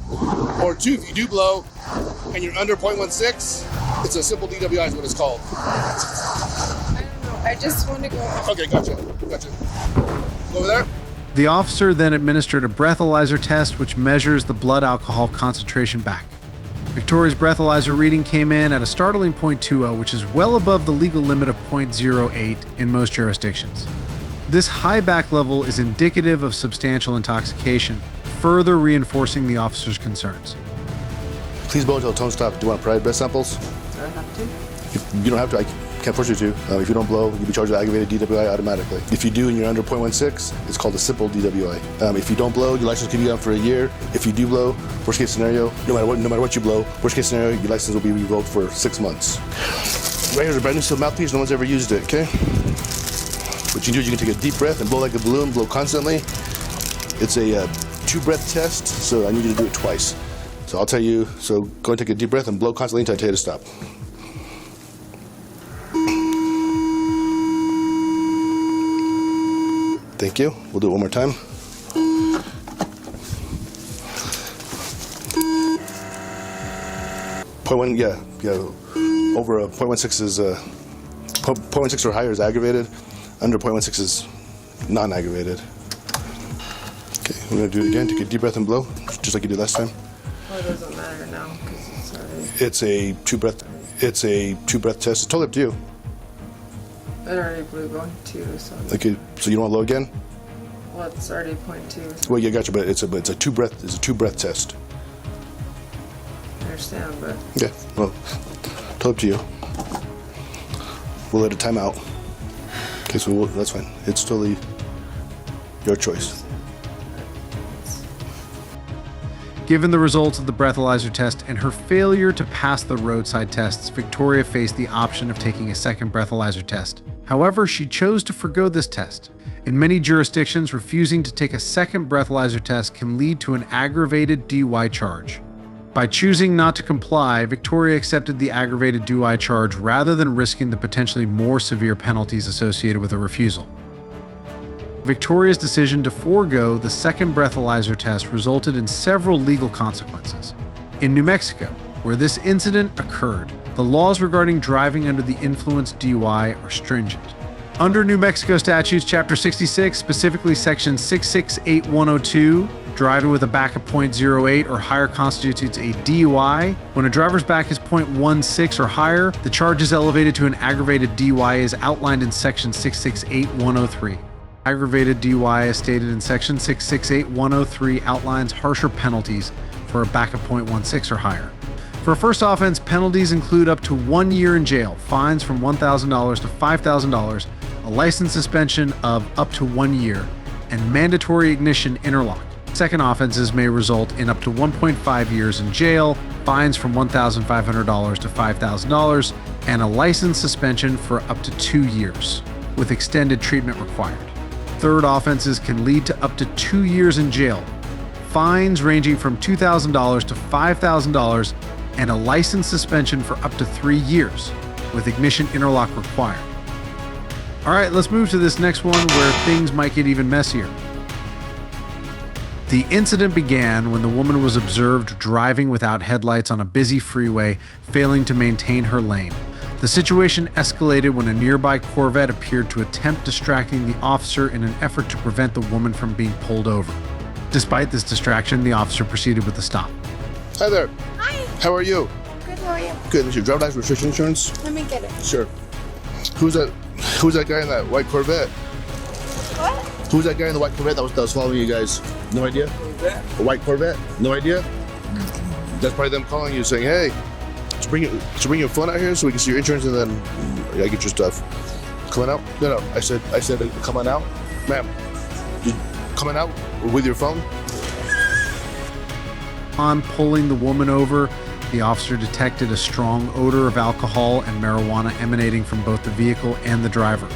or two, if you do blow, and you're under 0.16, it's a simple DWI is what it's called. I don't know. I just want to go home. Okay, gotcha. Over there. The officer then administered a breathalyzer test which measures the blood alcohol concentration back. Victoria's breathalyzer reading came in at a startling 0.20, which is well above the legal limit of 0.08 in most jurisdictions. This high back level is indicative of substantial intoxication, further reinforcing the officer's concerns. Please blow until tone stop. Do you want provide breath samples? Do I have to? You don't have to. I can't force you to. If you don't blow, you'll be charged with aggravated DWI automatically. If you do and you're under 0.16, it's called a simple DWI. If you don't blow, your license can be on for a year. If you do blow, worst case scenario, no matter what you blow, worst case scenario, your license will be revoked for 6 months. Right here's a brand new steel mouthpiece. No one's ever used it. Okay. What you can do is you can take a deep breath and blow like a balloon, blow constantly. It's a 2-breath test, so I need you to do it twice. So I'll tell you, so go and take a deep breath and blow constantly until I tell you to stop. Thank you. We'll do it one more time. Over a 0.16 is 0.16 or higher is aggravated. Under 0.16 is non-aggravated. Okay, we're gonna do it again. Take a deep breath and blow, just like you did last time. Well, it doesn't matter now because it's already. It's a 2-breath. It's a 2-breath test. It's totally up to you. It already blew going 2, so. Okay, so you don't want to blow again? Well, it's already 0.2. So. Well, yeah, gotcha. But it's a 2-breath. It's a 2-breath test. I understand, but. Yeah. Well, totally up to you. We'll let it time out. Okay, so that's fine. It's totally your choice. Given the results of the breathalyzer test and her failure to pass the roadside tests, Victoria faced the option of taking a second breathalyzer test. However, she chose to forgo this test. In many jurisdictions, refusing to take a second breathalyzer test can lead to an aggravated DUI charge. By choosing not to comply, Victoria accepted the aggravated DUI charge rather than risking the potentially more severe penalties associated with a refusal. Victoria's decision to forego the second breathalyzer test resulted in several legal consequences. In New Mexico, where this incident occurred, the laws regarding driving under the influence DUI are stringent. Under New Mexico statutes, Chapter 66, specifically Section 668102, driving with a back of 0.08 or higher constitutes a DUI. When a driver's back is 0.16 or higher, the charge is elevated to an aggravated DUI as outlined in Section 668103. Aggravated DUI, as stated in Section 668103, outlines harsher penalties for a back of 0.16 or higher. For a first offense, penalties include up to 1 year in jail, fines from $1,000 to $5,000, a license suspension of up to 1 year, and mandatory ignition interlock. Second offenses may result in up to 1.5 years in jail, fines from $1,500 to $5,000, and a license suspension for up to 2 years, with extended treatment required. Third offenses can lead to up to 2 years in jail, fines ranging from $2,000 to $5,000, and a license suspension for up to 3 years, with ignition interlock required. All right, let's move to this next one where things might get even messier. The incident began when the woman was observed driving without headlights on a busy freeway, failing to maintain her lane. The situation escalated when a nearby Corvette appeared to attempt distracting the officer in an effort to prevent the woman from being pulled over. Despite this distraction, the officer proceeded with the stop. Hi there. Hi. How are you? Good, how are you? Good. Is your driver's license restriction insurance? Let me get it. Sure. Who's that guy in that white Corvette? What? Who's that guy in the white Corvette that was following you guys? No idea? Corvette? A white Corvette? No idea? That's probably them calling you saying, hey, just bring your phone out here so we can see your insurance and then I get your stuff. Coming out? No, I said come on out. Ma'am, you coming out with your phone? On pulling the woman over, the officer detected a strong odor of alcohol and marijuana emanating from both the vehicle and the driver.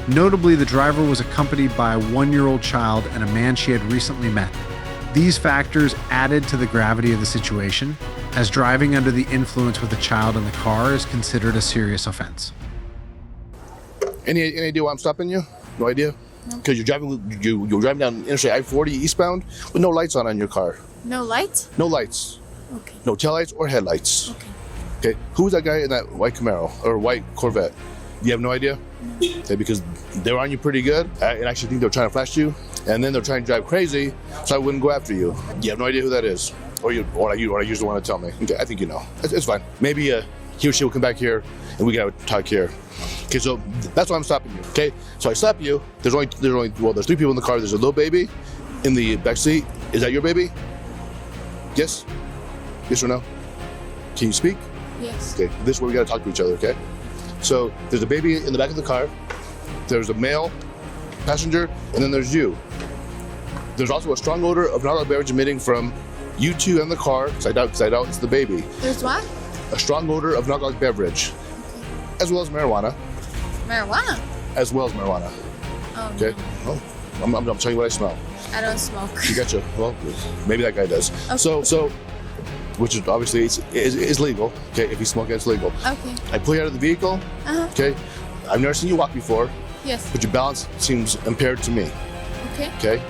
Notably, the driver was accompanied by a 1-year-old child and a man she had recently met. These factors added to the gravity of the situation, as driving under the influence with a child in the car is considered a serious offense. Any idea why I'm stopping you? No idea? Because you're driving down Interstate I-40 eastbound with no lights on your car. No lights? No lights. Okay. No taillights or headlights. Okay. Okay. Who was that guy in that white Camaro or white Corvette? You have no idea? Okay, because they were on you pretty good. I actually think they were trying to flash you, and then they're trying to drive crazy, so I wouldn't go after you. You have no idea who that is, or you just want to tell me. Okay, I think you know. It's fine. Maybe he or she will come back here, and we can have a talk here. Okay, so that's why I'm stopping you. Okay, so I stop you. There's 3 people in the car. There's a little baby in the back seat. Is that your baby? Yes. Yes or no? Can you speak? Yes. Okay, this is where we gotta talk to each other. Okay. So there's a baby in the back of the car, there's a male passenger, and then there's you. There's also a strong odor of non-alcoholic beverage emitting from you two in the car, because I doubt it's the baby. There's what? A strong odor of non-alcoholic beverage, as well as marijuana. Marijuana? As well as marijuana. Oh, okay? No. Well, I'm telling you what I smell. I don't smoke. You gotcha. Well, maybe that guy does. Okay. So, which is obviously is legal. Okay, if you smoke, it's legal. Okay. I pull you out of the vehicle. Okay. I've never seen you walk before. Yes. But your balance seems impaired to me. Okay. Okay.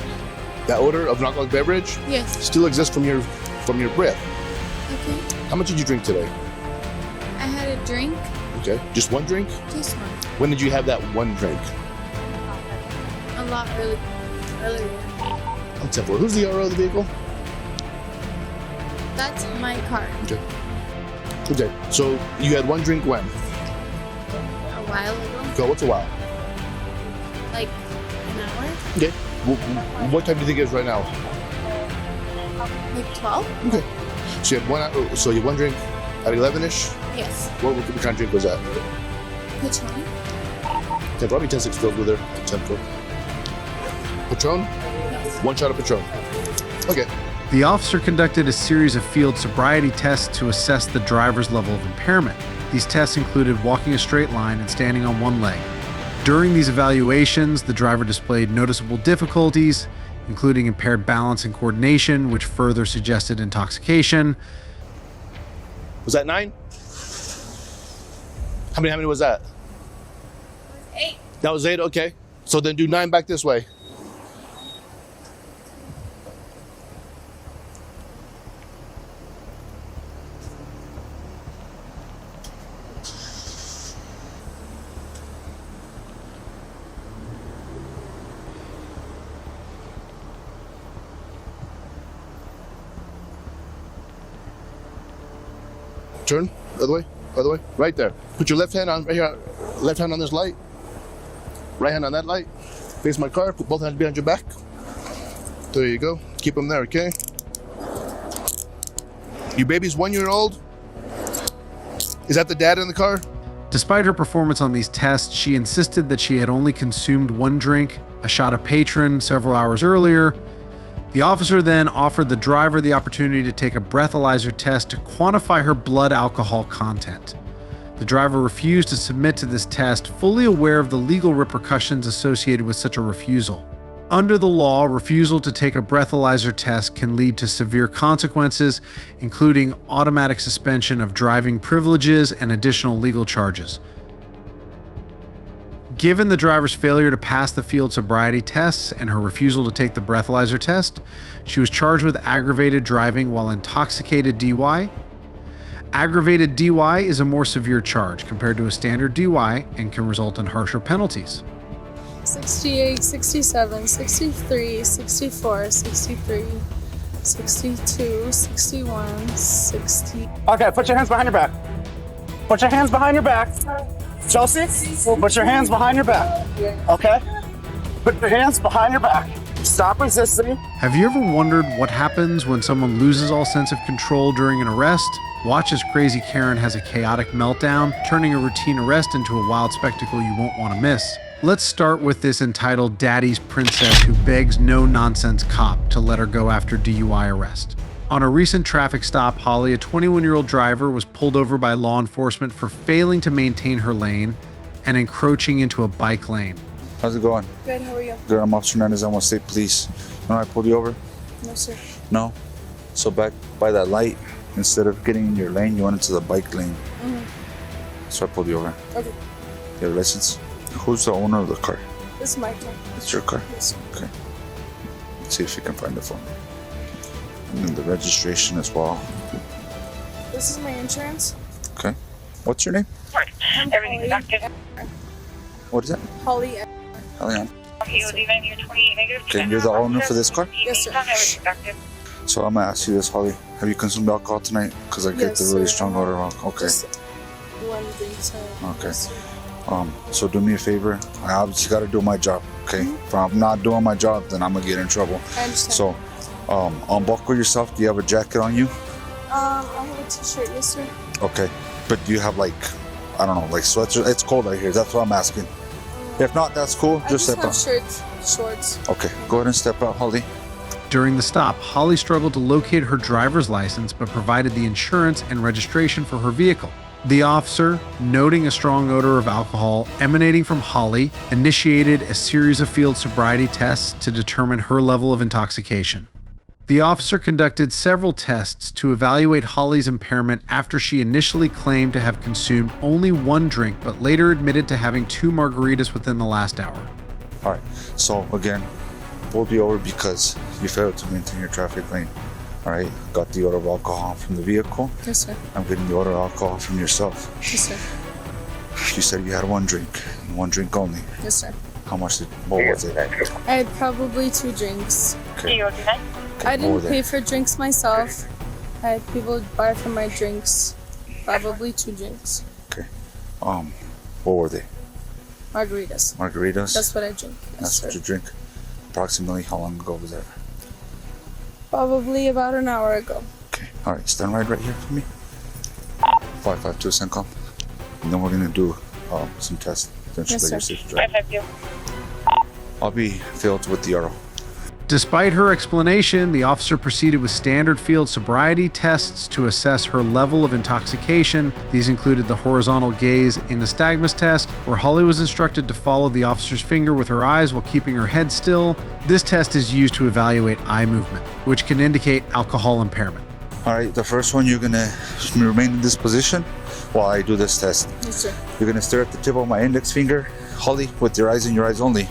That odor of non-alcoholic beverage. Yes. Still exists from your breath. Okay. How much did you drink today? I had a drink. Okay. Just one drink? Just one. When did you have that one drink? A lot earlier. I'm 10-4. Who's the RO of the vehicle? That's my car. Okay. Okay. So you had one drink when? A while ago. Okay. What's a while? Like an hour. Okay. What time do you think it is right now? Like 12. Okay. So you had 1 hour. So you had one drink at 11ish. Yes. What kind of drink was that? Patron. Yeah, probably 10-6 filled with her. 10-4. Patron? Yes. 1 shot of Patron. Okay. The officer conducted a series of field sobriety tests to assess the driver's level of impairment. These tests included walking a straight line and standing on one leg. During these evaluations, the driver displayed noticeable difficulties, including impaired balance and coordination, which further suggested intoxication. Was that 9? How many was that? 8. That was 8, okay. So then do 9 back this way. Turn, other way, right there. Put your left hand on, right here, left hand on this light. Right hand on that light. Face my car, put both hands behind your back. There you go, keep them there, okay? Your baby's 1 year old? Is that the dad in the car? Despite her performance on these tests, she insisted that she had only consumed one drink, a shot of Patron, several hours earlier. The officer then offered the driver the opportunity to take a breathalyzer test to quantify her blood alcohol content. The driver refused to submit to this test, fully aware of the legal repercussions associated with such a refusal. Under the law, refusal to take a breathalyzer test can lead to severe consequences, including automatic suspension of driving privileges and additional legal charges. Given the driver's failure to pass the field sobriety tests and her refusal to take the breathalyzer test, she was charged with aggravated driving while intoxicated DUI. Aggravated DUI is a more severe charge compared to a standard DUI and can result in harsher penalties. 68, 67, 63, 64, 63, 62, 61, 60. Okay, put your hands behind your back. Put your hands behind your back. Chelsea, put your hands behind your back. Okay? Put your hands behind your back. Stop resisting. Have you ever wondered what happens when someone loses all sense of control during an arrest? Watch as crazy Karen has a chaotic meltdown, turning a routine arrest into a wild spectacle you won't want to miss. Let's start with this entitled Daddy's Princess who begs no-nonsense cop to let her go after DUI arrest. On a recent traffic stop, Holly, a 21-year-old driver, was pulled over by law enforcement for failing to maintain her lane and encroaching into a bike lane. How's it going? Good, how are you? Good, I'm Officer Hernandez, I'm State Police. You know I pulled you over? No, sir. No? So back by that light, instead of getting in your lane, you went into the bike lane. So I pulled you over. Okay. You have a license? Who's the owner of the car? This is my car. It's your car? Yes. Okay. Let's see if you can find it for me. And then the registration as well. This is my insurance. Okay. What's your name? I'm Holly. What is that? Holly. Holly. Okay, you're the owner for this car? Yes, sir. So I'm gonna ask you this, Holly. Have you consumed alcohol tonight? Because I get the really strong odor of alcohol. Okay. Just one drink, so. Okay. Yes, sir. So do me a favor. I obviously got to do my job. Okay. If I'm not doing my job, then I'm gonna get in trouble. I understand. So, unbuckle yourself. Do you have a jacket on you? I have a t-shirt, yes, sir. Okay. But do you have like, I don't know, like sweats? It's cold out here. That's what I'm asking. If not, that's cool. I Just just step have out. shirts, shorts. Okay. Go ahead and step out, Holly. During the stop, Holly struggled to locate her driver's license but provided the insurance and registration for her vehicle. The officer, noting a strong odor of alcohol emanating from Holly, initiated a series of field sobriety tests to determine her level of intoxication. The officer conducted several tests to evaluate Holly's impairment after she initially claimed to have consumed only one drink but later admitted to having 2 margaritas within the last hour. All right. So again, pulled you over because you failed to maintain your traffic lane. All right. Got the odor of alcohol from the vehicle. Yes, sir. I'm getting the odor of alcohol from yourself. Yes, sir. You said you had one drink only. Yes, sir. How much what was it? I had probably 2 drinks. Okay. I didn't pay for drinks myself. I had people buy for my drinks. Probably 2 drinks. Okay. What were they? Margaritas. Margaritas? That's what I drink. Yes, That's sir. what you drink? Approximately how long ago was that? Probably about an hour ago. Okay. All right. Stand right here for me. 552 CENTCOM. And then we're going to do some tests. Yes, sir. 552. I'll be filled with the arrow. Despite her explanation, the officer proceeded with standard field sobriety tests to assess her level of intoxication. These included the horizontal gaze in the nystagmus test, where Holly was instructed to follow the officer's finger with her eyes while keeping her head still. This test is used to evaluate eye movement, which can indicate alcohol impairment. All right, the first one, you're gonna remain in this position while I do this test. Yes, sir. You're gonna stare at the tip of my index finger, Holly, with your eyes and your eyes only.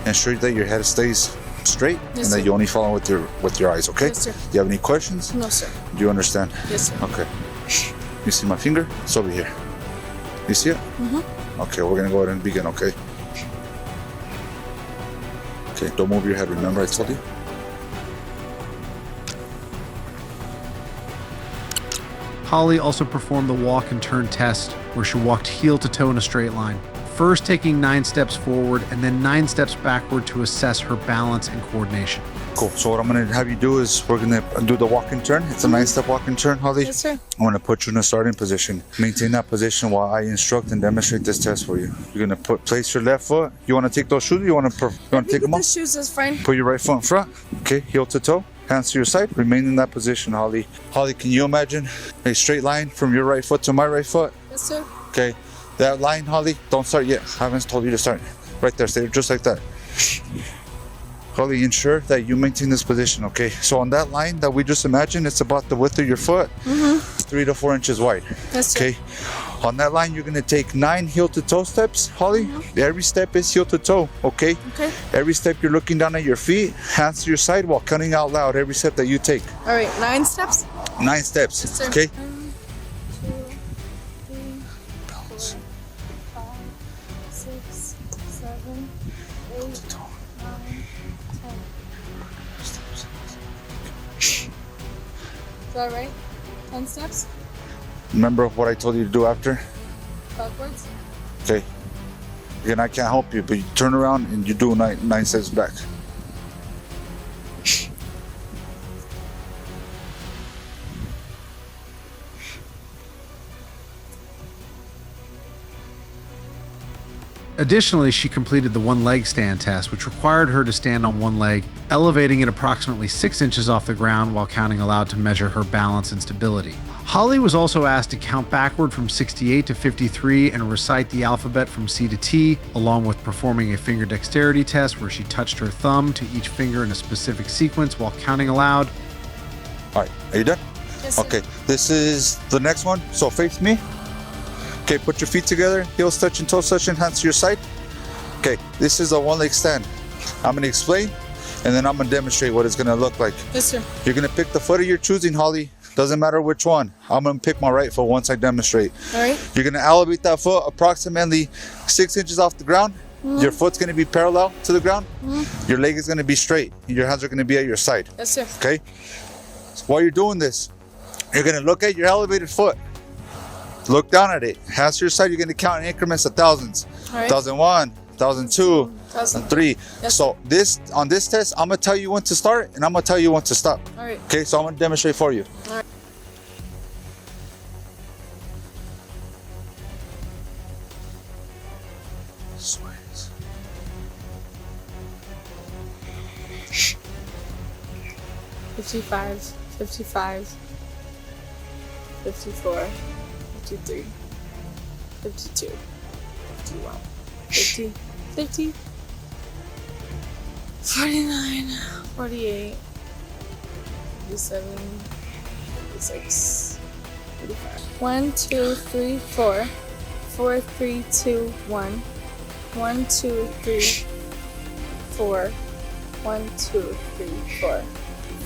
Ensure that your head stays straight, Yes, and sir. that you only follow with your eyes, okay? Yes, sir. Do you have any questions? No, sir. Do you understand? Yes, sir. Okay. You see my finger? It's over here. You see it? Mm-hmm. Okay, we're gonna go ahead and begin, okay? Okay, don't move your head, remember I told you? Holly also performed the walk and turn test, where she walked heel to toe in a straight line, first taking 9 steps forward and then 9 steps backward to assess her balance and coordination. Cool. So what I'm gonna have you do is we're gonna do the walk and turn. It's a 9-step walk and turn, Holly. Yes, sir. I'm gonna put you in a starting position. Maintain that position while I instruct and demonstrate this test for you. You're gonna place your left foot. You wanna take those shoes? You wanna take them The off? shoes is fine. Put your right foot in front. Okay, heel to toe. Hands to your side. Remain in that position, Holly. Holly, can you imagine a straight line from your right foot to my right foot? Yes, sir. Okay, that line, Holly, don't start yet. I haven't told you to start. Right there, stay just like that. Holly, ensure that you maintain this position, okay? So on that line that we just imagined, it's about the width of your foot, 3 to 4 inches wide. Yes, sir. Okay. On that line, you're gonna take 9 heel-to-toe steps, Holly. Every step is heel-to-toe, okay? Okay. Every step you're looking down at your feet, hands to your side while counting out loud every step that you take. All right, 9 steps? 9 steps, Yes, sir. okay? 1, 2, 3, 4, 5, 6, 7, 8, 9, 10. Is that right? 10 steps? Remember what I told you to do after? Backwards? Okay. Again, I can't help you, but you turn around and you do 9 steps back. Additionally, she completed the one-leg stand test, which required her to stand on one leg, elevating it approximately 6 inches off the ground while counting aloud to measure her balance and stability. Holly was also asked to count backward from 68 to 53 and recite the alphabet from C to T, along with performing a finger dexterity test where she touched her thumb to each finger in a specific sequence while counting aloud. All right, are you done? Yes, sir. Okay, this is the next one. So face me. Okay, put your feet together, heels touching, toes touching, hands to your side. Okay, this is a one-leg stand. I'm gonna explain, and then I'm gonna demonstrate what it's gonna look like. Yes, sir. You're gonna pick the foot of your choosing, Holly. Doesn't matter which one. I'm gonna pick my right foot once I demonstrate. All right. You're gonna elevate that foot approximately 6 inches off the ground. Your foot's gonna be parallel to the ground. Your leg is gonna be straight. Your hands are gonna be at your side. Yes, sir. Okay? So while you're doing this, you're gonna look at your elevated foot. Look down at it. Hands to your side, you're gonna count in increments of thousands. All right. 1001, 1002, 1003. Yes. So on this test, I'm gonna tell you when to start and I'm gonna tell you when to stop. All right. Okay, so I'm gonna demonstrate for you. All right. Sweet. 55, 55, 54, 53, 52, 51, 50, 50, 49, 48, 57, 56, 55. 1, 2, 3, 4, 4, 3, 2, 1, 1, 2, 3, 4, 1, 2, 3, 4,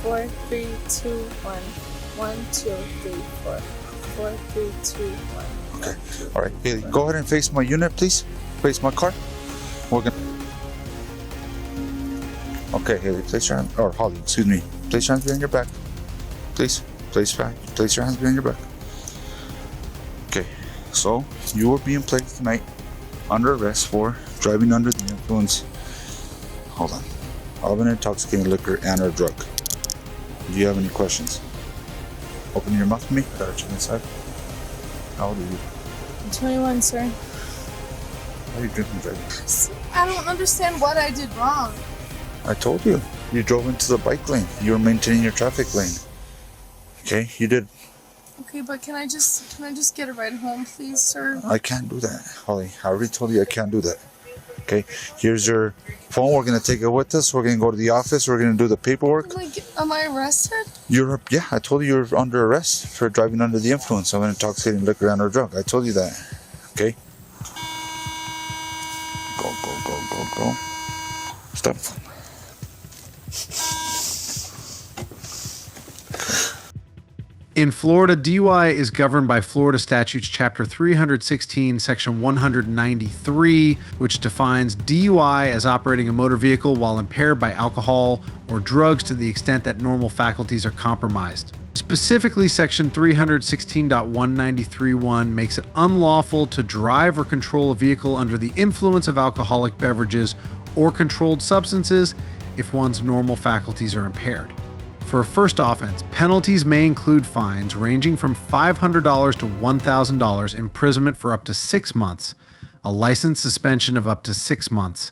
4, 3, 2, 1, 1, 2, 3, 4, 4, 3, 2, 1. Okay. All right, Haley, go ahead and face my unit, please. Face my car. We're gonna. Okay, Haley, place your hand. Or Holly, excuse me. Place your hands behind your back. Please. Place your hands behind your back. Okay. So you are being placed tonight under arrest for driving under the influence. Hold on. Of an intoxicating liquor and/or drug. Do you have any questions? Open your mouth to me. Gotta check inside. How old are you? 21, sir. Why are you drinking and driving? I don't understand what I did wrong. I told you. You drove into the bike lane. You were maintaining your traffic lane. Okay, you did. Okay, but can I just get a ride home, please, sir? I can't do that, Holly. I already told you I can't do that. Okay, here's your phone. We're gonna take it with us. We're gonna go to the office. We're gonna do the paperwork. Am I arrested? Yeah, I told you you're under arrest for driving under the influence of an intoxicating liquor and/or drug. I told you that. Okay. Go. Stop. In Florida, DUI is governed by Florida Statutes Chapter 316, Section 193, which defines DUI as operating a motor vehicle while impaired by alcohol or drugs to the extent that normal faculties are compromised. Specifically, Section 316.193.1 makes it unlawful to drive or control a vehicle under the influence of alcoholic beverages or controlled substances if one's normal faculties are impaired. For a first offense, penalties may include fines ranging from $500 to $1,000, imprisonment for up to 6 months, a license suspension of up to 6 months,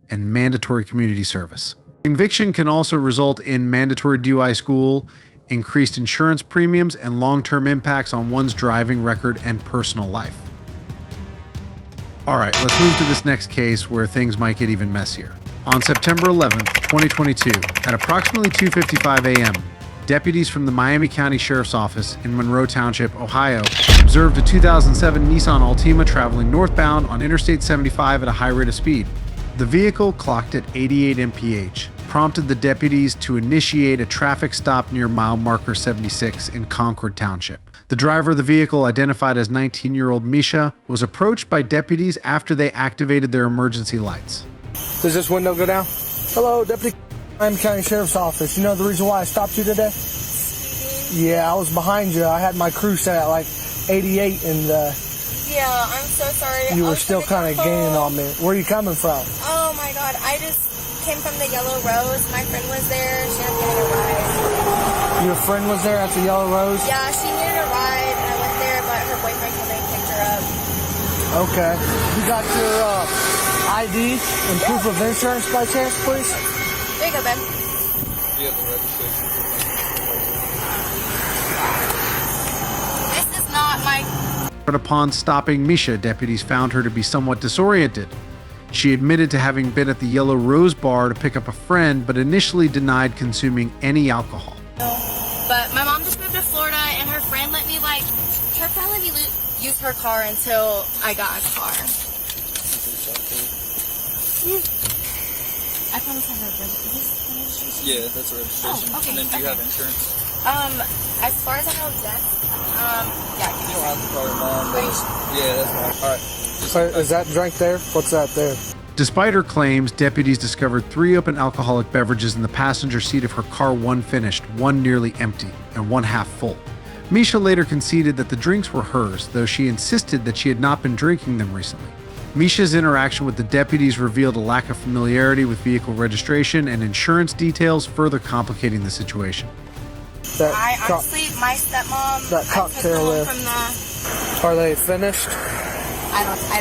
and mandatory community service. Conviction can also result in mandatory DUI school, increased insurance premiums, and long-term impacts on one's driving record and personal life. All right, let's move to this next case where things might get even messier. On September 11, 2022, at approximately 2:55 a.m., deputies from the Miami County Sheriff's Office in Monroe Township, Ohio, observed a 2007 Nissan Altima traveling northbound on Interstate 75 at a high rate of speed. The vehicle, clocked at 88 mph, prompted the deputies to initiate a traffic stop near mile marker 76 in Concord Township. The driver of the vehicle, identified as 19-year-old Misha, was approached by deputies after they activated their emergency lights. Does this window go down? Hello, Deputy Miami County Sheriff's Office. You know the reason why I stopped you today? Yeah, I was behind you. I had my crew set at like 88 and yeah, I'm so sorry. You were still kind of gaining on me. Where are you coming from? Oh my god, I just came from the Yellow Rose. My friend was there. She ended up getting a ride. Your friend was there at the Yellow Rose? Yeah, she needed a ride and I went there, but her boyfriend came and picked her up. Okay. You got your ID and proof of insurance by chance, please? There you go, Ben. You have the registration. This is not my... But upon stopping Misha, deputies found her to be somewhat disoriented. She admitted to having been at the Yellow Rose bar to pick up a friend, but initially denied consuming any alcohol. But my mom just moved to Florida and her friend let me use her car until I got a car. I promise I have registration. Yeah, that's a registration. Oh, okay. And then do you have insurance? As far as I know, yes. Yeah. You don't have the car, Mom. Yeah, that's fine. All right. So is that drink there? What's that there? Despite her claims, deputies discovered 3 open alcoholic beverages in the passenger seat of her car, one finished, one nearly empty, and one half full. Misha later conceded that the drinks were hers, though she insisted that she had not been drinking them recently. Misha's interaction with the deputies revealed a lack of familiarity with vehicle registration and insurance details, further complicating the situation. Honestly, my stepmom... That cocktail there. From the... Are they finished?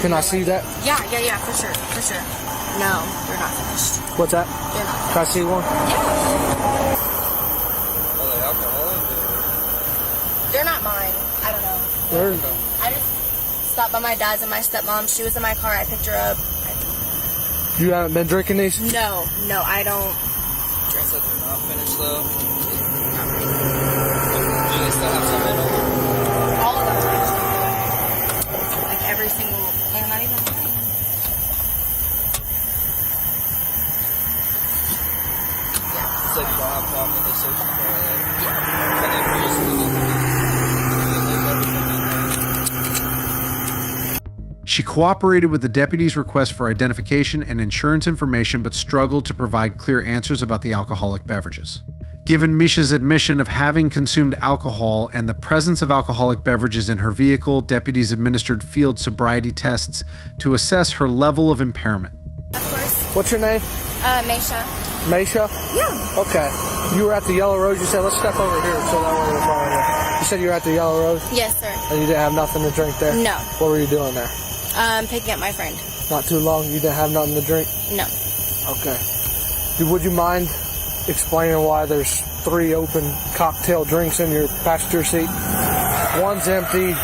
Can I see that? Yeah, for sure. No, they're not finished. What's that? They're not finished. Can I see one? Yeah. Are they alcoholic? They're not mine. I don't know. I just stopped by my dad's and my stepmom. She was in my car. I picked her up. You haven't been drinking these? No, I don't drink. So they're not finished though? Do you still have some in them? All of them are finished. Like every single... They're not even mine. So you don't have a problem with the social care? She cooperated with the deputies' request for identification and insurance information, but struggled to provide clear answers about the alcoholic beverages. Given Misha's admission of having consumed alcohol and the presence of alcoholic beverages in her vehicle, deputies administered field sobriety tests to assess her level of impairment. Of course. What's your name? Misha. Misha? Yeah. Okay. You were at the Yellow Rose. You said, let's step over here so that way we're following you. You said you were at the Yellow Rose? Yes, sir. And you didn't have nothing to drink there? No. What were you doing there? Picking up my friend. Not too long? You didn't have nothing to drink? No. Okay. Would you mind explaining why there's 3 open cocktail drinks in your passenger seat? One's empty,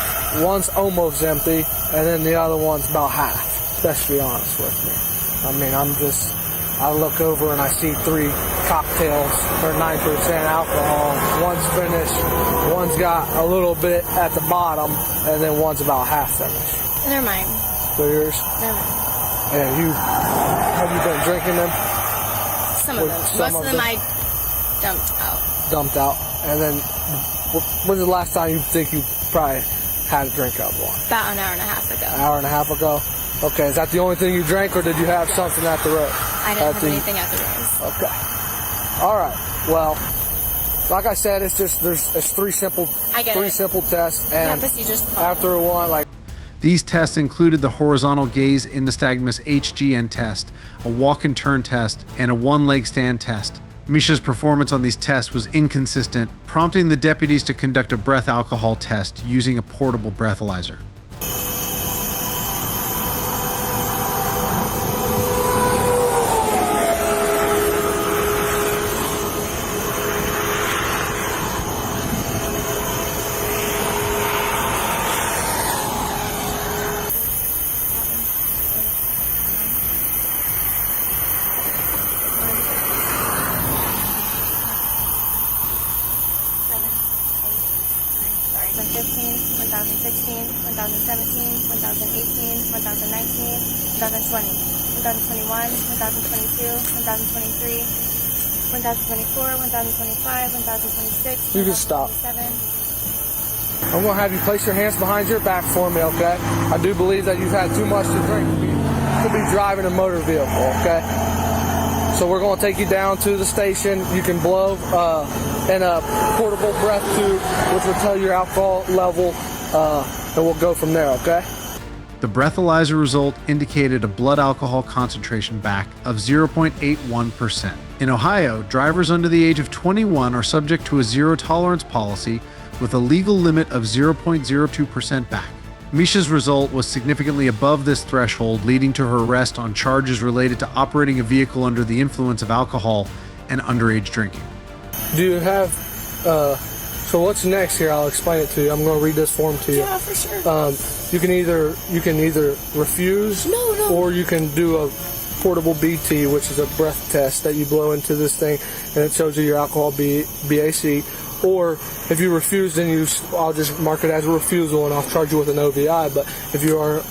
one's almost empty, and then the other one's about half. Best be honest with me. I mean, I look over and I see 3 cocktails for 9% alcohol. One's finished, one's got a little bit at the bottom, and then one's about half finished. They're mine. They're yours? They're mine. And have you been drinking them? Some of them. Most of them I dumped out. And then, when's the last time you think you probably had a drink of one? About an hour and a half ago. An hour and a half ago? Okay, is that the only thing you drank, or did you have something at the road? I didn't have anything at the road. Okay. All right. Well, like I said, it's 3 simple tests, and after one, These tests included the horizontal gaze nystagmus HGN test, a walk and turn test, and a one-leg stand test. Misha's performance on these tests was inconsistent, prompting the deputies to conduct a breath alcohol test using a portable breathalyzer. 1016, 1017, 1018, 1019, 1020, 1021, 1022, 1023, 1024, 1025, 1026, You can stop. 1027. I'm gonna have you place your hands behind your back for me, okay? I do believe that you've had too much to drink to be driving a motor vehicle, okay? So we're gonna take you down to the station. You can blow in a portable breath tube, which will tell your alcohol level, and we'll go from there, okay? The breathalyzer result indicated a blood alcohol concentration back of 0.81%. In Ohio, drivers under the age of 21 are subject to a zero tolerance policy with a legal limit of 0.02% back. Misha's result was significantly above this threshold, leading to her arrest on charges related to operating a vehicle under the influence of alcohol and underage drinking. Do you have, so what's next here? I'll explain it to you. I'm going to read this form to you. Yeah, for sure. You can either refuse, or you can do a portable BT, which is a breath test that you blow into this thing, and it shows you your alcohol BAC. Or if you refuse, then I'll just mark it as a refusal, and I'll charge you with an OVI. But if you are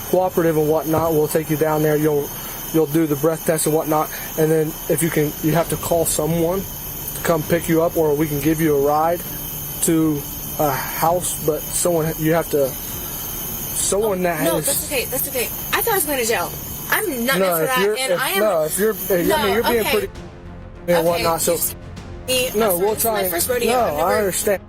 cooperative and whatnot, we'll take you down there. You'll do the breath test and whatnot, and then if you have to call someone to come pick you up, or we can give you a ride to a house. But someone that has. No, that's okay. That's okay. I thought I was going to jail. I'm not meant for that, and I am. No, if you're, you're being pretty and whatnot. So. No, we'll try. My first rodeo. No, I understand.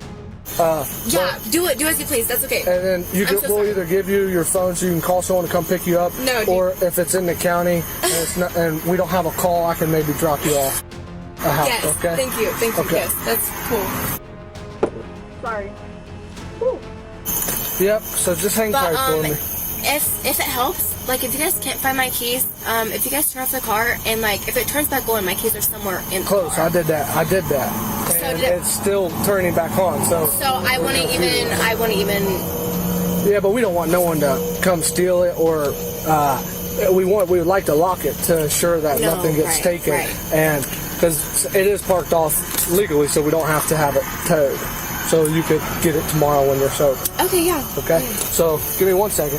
Yeah, do it as you please. That's okay. And then we'll either give you your phone so you can call someone to come pick you up, or if it's in the county and we don't have a call, I can maybe drop you off a house. Yes, okay? thank you. Okay. Yes, that's cool. Sorry. Woo. Yep. So just hang tight for me. If it helps, like if you guys can't find my keys, if you guys turn off the car and like if it turns back on, my keys are somewhere in the close. car. I did that. So and it's still turning back on. So I wouldn't even. Yeah, but we don't want no one to come steal it, or we would like to lock it to ensure that nothing gets taken, and because it is parked off legally, so we don't have to have it towed. So you could get it tomorrow when you're sober. Okay, yeah. Okay, so give me 1 second.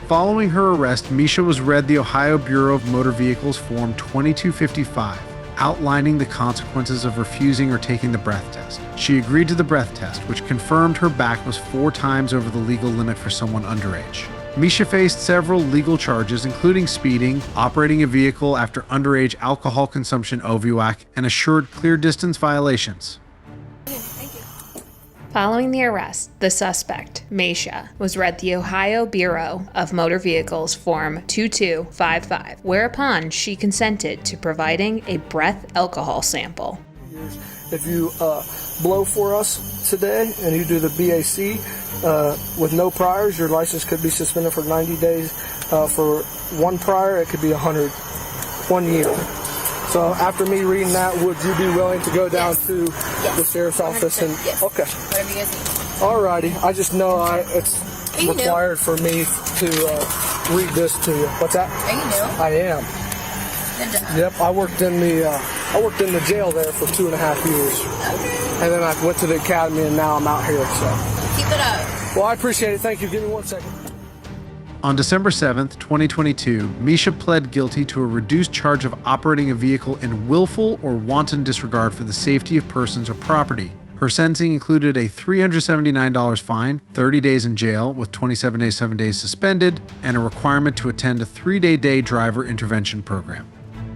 Following her arrest, Misha was read the Ohio Bureau of Motor Vehicles Form 2255, outlining the consequences of refusing or taking the breath test. She agreed to the breath test, which confirmed her back was 4 times over the legal limit for someone underage. Misha faced several legal charges, including speeding, operating a vehicle after underage alcohol consumption OVWAC, and assured clear distance violations. Following the arrest, the suspect, Misha, was read the Ohio Bureau of Motor Vehicles Form 2255, whereupon she consented to providing a breath alcohol sample. If you blow for us today and you do the BAC with no priors, your license could be suspended for 90 days. For one prior, it could be 1 year. So after me reading that, would you be willing to go down to the sheriff's office? And okay. Whatever you guys need. Alrighty. I just know it's required for me to read this to you. What's that? Are you new? I am. Good job. Yep. I worked in the jail there for 2.5 years. Okay. And then I went to the academy, and now I'm out here. So keep it up. Well, I appreciate it. Thank you. Give me 1 second. On December 7th, 2022, Misha pled guilty to a reduced charge of operating a vehicle in willful or wanton disregard for the safety of persons or property. Her sentencing included a $379 fine, 30 days in jail with 27 days, 7 days suspended, and a requirement to attend a 3-day driver intervention program.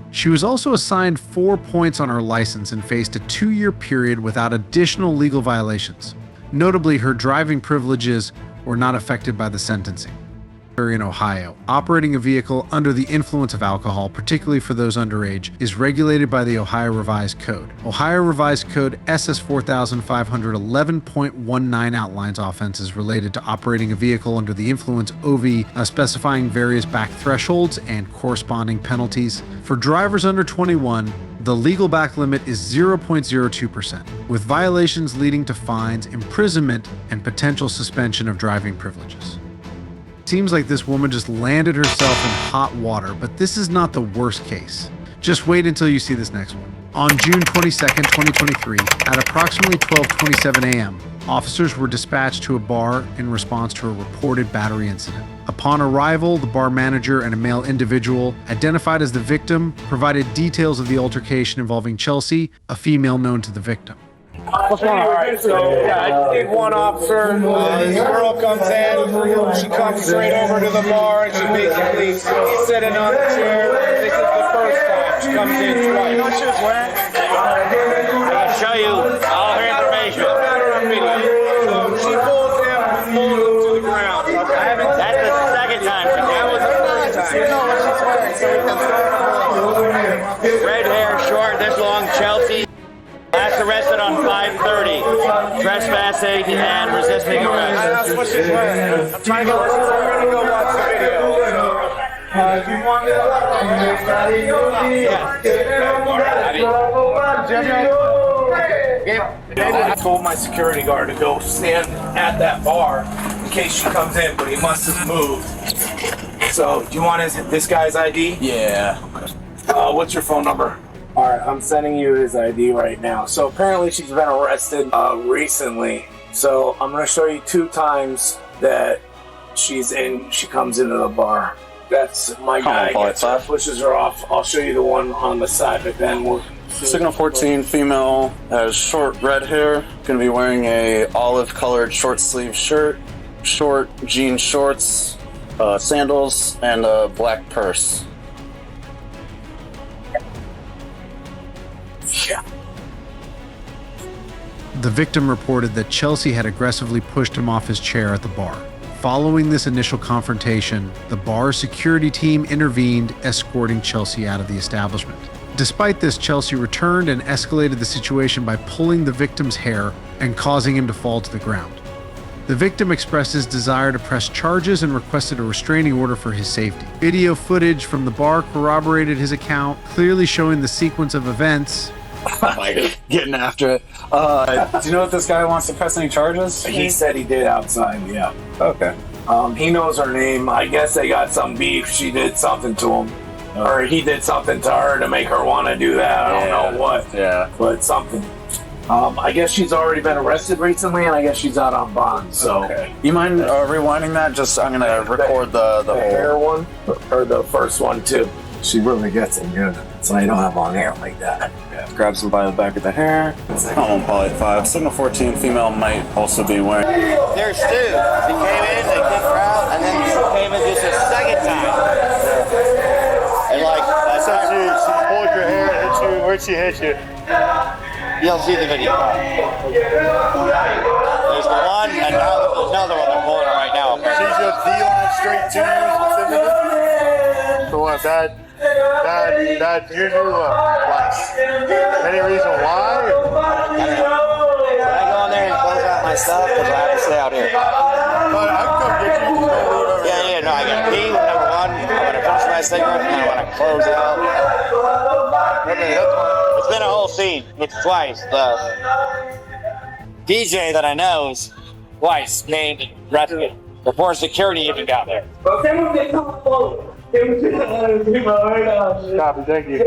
She was also assigned 4 points on her license and faced a 2-year period without additional legal violations. Notably, her driving privileges were not affected by the sentencing. In Ohio, operating a vehicle under the influence of alcohol, particularly for those underage, is regulated by the Ohio Revised Code. Ohio Revised Code SS 4511.19 outlines offenses related to operating a vehicle under the influence OV, specifying various back thresholds and corresponding penalties. For drivers under 21, the legal back limit is 0.02%, with violations leading to fines, imprisonment, and potential suspension of driving privileges. Seems like this woman just landed herself in hot water, but this is not the worst case. Just wait until you see this next one. On June 22nd, 2023, at approximately 12:27 a.m., officers were dispatched to a bar in response to a reported battery incident. Upon arrival, the bar manager and a male individual, identified as the victim, provided details of the altercation involving Chelsea, a female known to the victim. What's going on? All right, so I just did one officer. This girl comes in. She comes straight over to the bar and she basically sitting on the chair. This is the first time she comes in twice. You know what she was wearing? I can show you all her information. So she pulls him to the ground. That's the second time. That was the first time. You know what she's wearing, so we can start. Red hair, short, this long, Chelsea. Last arrested on 5:30, trespassing and resisting arrest. That's what she's wearing. I'm trying to go watch the video. I told my security guard to go stand at that bar in case she comes in, but he must have moved. So, do you want this guy's ID? Yeah. What's your phone number? Alright, I'm sending you his ID right now. So apparently she's been arrested recently. So I'm going to show you 2 times that she comes into the bar. That's my guy. Pushes her off. I'll show you the one on the side, but then we'll... Signal 14, female, has short red hair, going to be wearing a olive colored short sleeve shirt, short jean shorts, sandals, and a black purse. Yeah. The victim reported that Chelsea had aggressively pushed him off his chair at the bar. Following this initial confrontation, the bar's security team intervened, escorting Chelsea out of the establishment. Despite this, Chelsea returned and escalated the situation by pulling the victim's hair and causing him to fall to the ground. The victim expressed his desire to press charges and requested a restraining order for his safety. Video footage from the bar corroborated his account, clearly showing the sequence of events. Getting after it. Do you know if this guy wants to press any charges? He said he did outside, yeah. Okay. He knows her name. I guess they got some beef. She did something to him. Or he did something to her to make her want to do that. I don't know what. Yeah. But something. I guess she's already been arrested recently, and I guess she's out on bond, so... Okay. You mind rewinding that? Just, I'm going to record the whole... hair one? Or the first one, too. She really gets it good. So I don't have long hair like that. Yeah. Grabs him by the back of the hair. I'm on poly 5. Signal 14, female might also be wearing... There's 2. She came in, they kicked her out, and then she came in just a second time. And like... I said she pulled your hair and hit you. Where'd she hit you? You'll see the video. There's the one, and now there's another one they're pulling her right now. She's just D-line straight to you specifically? So what, that you knew twice. Any reason why? I go in there and close out my stuff because I have to stay out here. But I can come get you. Yeah, no, I got to pee, number 1. I'm going to finish my cigarette, and then I want to close out. It's been a whole scene. It's twice. The DJ that I know is twice named and arrested before security even got there. Copy, thank you.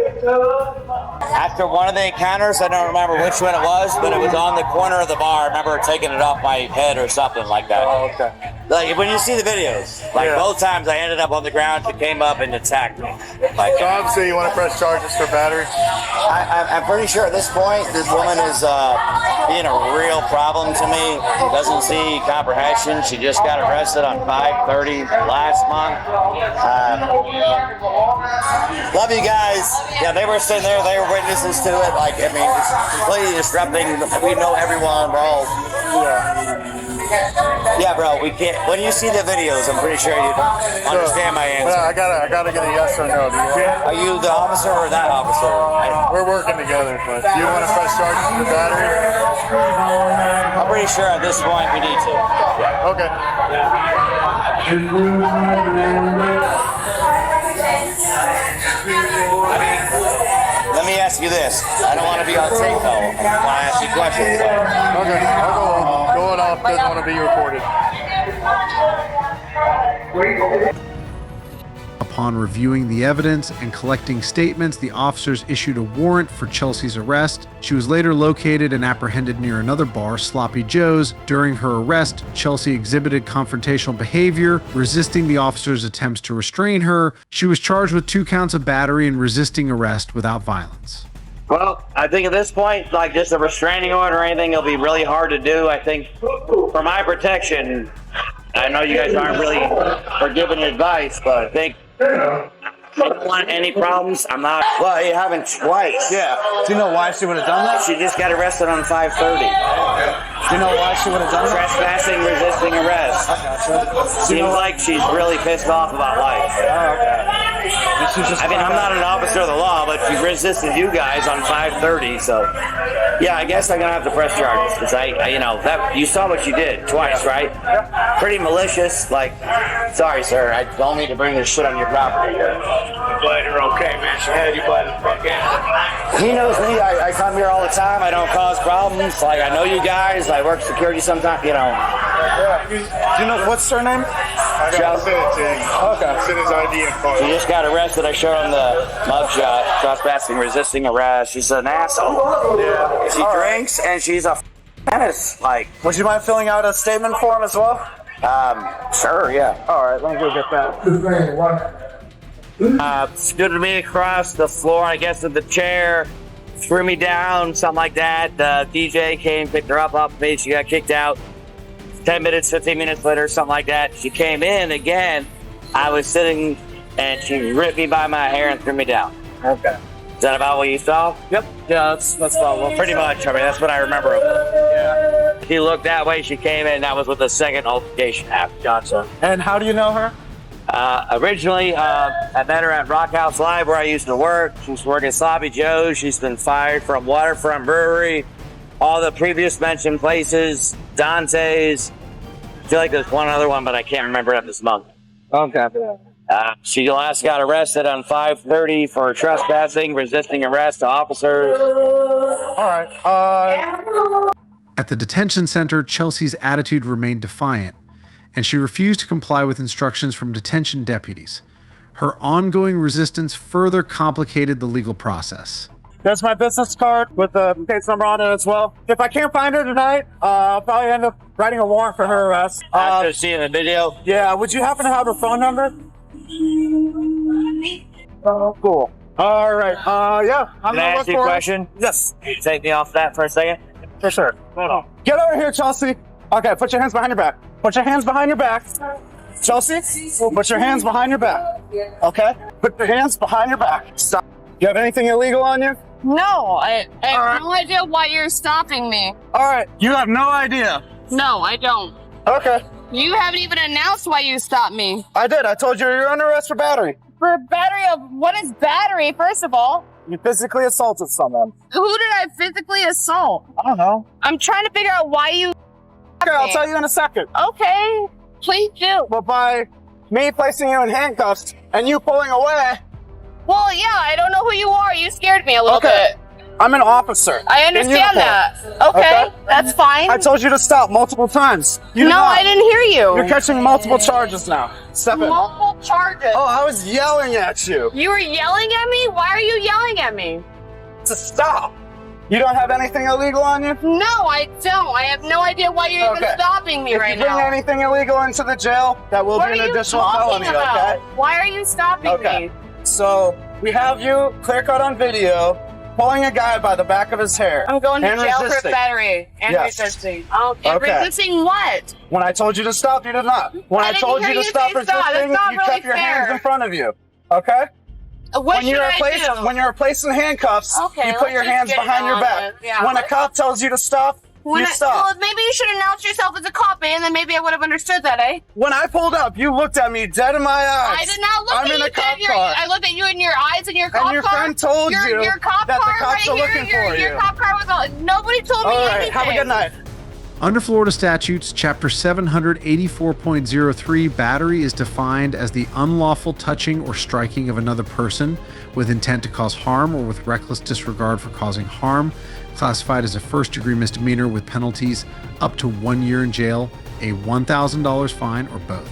After one of the encounters, I don't remember which one it was, but it was on the corner of the bar. I remember taking it off my head or something like that. Oh, okay. Like when you see the videos, both times I ended up on the ground, she came up and attacked me. So obviously you want to press charges for battery? I'm pretty sure at this point, this woman is being a real problem to me. Doesn't see comprehension. She just got arrested on 5/30 last month. Love you guys. Yeah, they were sitting there. They were witnesses to it. It's completely disrupting. We know everyone. We're all. Yeah, bro. We can't. When you see the videos, I'm pretty sure you understand my answer. I gotta get a yes or no. Are you the officer or that officer? We're working together. But do you want to press charges for battery? I'm pretty sure at this point we need to. Okay. Let me ask you this. I don't want to be on tape though. I want to ask you questions. Okay, I'll go on. Going off doesn't want to be recorded. Upon reviewing the evidence and collecting statements, the officers issued a warrant for Chelsea's arrest. She was later located and apprehended near another bar, Sloppy Joe's. During her arrest, Chelsea exhibited confrontational behavior, resisting the officers' attempts to restrain her. She was charged with 2 counts of battery and resisting arrest without violence. Well, I think at this point, like just a restraining order or anything, it'll be really hard to do. I think for my protection, I know you guys aren't really for giving advice, but I think I don't want any problems. I'm not. Well, you haven't twice. Yeah. Do you know why she would have done that? She just got arrested on 5:30. Do you know why she would have done that? Trespassing, resisting arrest. Seems like she's really pissed off about life. Oh, okay. I mean, I'm not an officer of the law, but she resisted you guys on 5:30, so yeah, I guess I'm gonna have to press charges because you know, that you saw what you did twice, right? Pretty malicious. Like, sorry, sir, I don't need to bring this shit on your property. Glad you're okay, man. She had you by the fuck end. He knows me. I come here all the time. I don't cause problems. Like, I know you guys. I work security sometimes, you know. Do you know what's her name? I got to send it to you. Okay. Send his ID and phone. She just got arrested. I showed him the mugshot. Trespassing, resisting arrest. She's an asshole. Yeah. She drinks and she's a menace. Like, would you mind filling out a statement form as well? Sure, yeah. All right, let me go get that. Stood me across the floor, I guess, of the chair, threw me down, something like that. The DJ came, picked her up off me. She got kicked out. 10 minutes, 15 minutes later, something like that. She came in again. I was sitting, and she ripped me by my hair and threw me down. Okay. Is that about what you saw? Yep. Yeah, that's about well, pretty much. I mean, that's what I remember of it. Yeah. She looked that way. She came in. That was with the second altercation happened. Gotcha. And how do you know her? Originally, I met her at Rock House Live where I used to work. She was working at Sloppy Joe's. She's been fired from Waterfront Brewery, all the previous mentioned places, Dante's. I feel like there's one other one, but I can't remember it at this moment. Okay. She last got arrested on 5:30 for trespassing, resisting arrest to officers. All right. At the detention center, Chelsea's attitude remained defiant, and she refused to comply with instructions from detention deputies. Her ongoing resistance further complicated the legal process. There's my business card with the case number on it as well. If I can't find her tonight, I'll probably end up writing a warrant for her arrest. After seeing the video? Yeah, would you happen to have her phone number? Oh, cool. All right, yeah. Can I ask you a question? Yes. Can you take me off that for a second? For sure. Hold on. Get over here, Chelsea. Okay, put your hands behind your back. Put your hands behind your back. Chelsea, put your hands behind your back. Okay? Put your hands behind your back. Stop. You have anything illegal on you? No, I have no idea why you're stopping me. All right, you have no idea. No, I don't. Okay. You haven't even announced why you stopped me. I did. I told you you're under arrest for battery. For battery of, what is battery, first of all? You physically assaulted someone. Who did I physically assault? I don't know. I'm trying to figure out why you... Okay, I'll tell you in a second. Okay, please do. But by me placing you in handcuffs and you pulling away... Well, yeah, I don't know who you are. You scared me a little bit. I'm an officer. I understand that. Okay, that's fine. I told you to stop multiple times. No, I didn't hear you. You're catching multiple charges now. Step in. Multiple charges? Oh, I was yelling at you. You were yelling at me? Why are you yelling at me? To stop. You don't have anything illegal on you? No, I don't. I have no idea why you're even stopping me right now. If you bring anything illegal into the jail, that will be an additional felony, okay? Why are you stopping me? So, we have you clear-cut on video, pulling a guy by the back of his hair. I'm going to and jail resisting. for battery and resisting. Okay. Resisting what? When I told you to stop, you did not. When I told you to stop resisting, you kept your hands in front of you. Okay? What should I do? When you're placed in handcuffs, you put your hands behind your back. When a cop tells you to stop, you stop. Well, maybe you should announce yourself as a cop, and then maybe I would have understood that, eh? When I pulled up, you looked at me dead in my eyes. I did not look I'm at in you a cop dead. car. I looked at you in your eyes in your cop car. And your friend told you your cop that the car cops are right looking here. for Your you. cop car was on. Nobody told me All right, anything. have a good night. Under Florida statutes, Chapter 784.03, battery is defined as the unlawful touching or striking of another person with intent to cause harm or with reckless disregard for causing harm, classified as a first-degree misdemeanor with penalties up to 1 year in jail, a $1,000 fine, or both.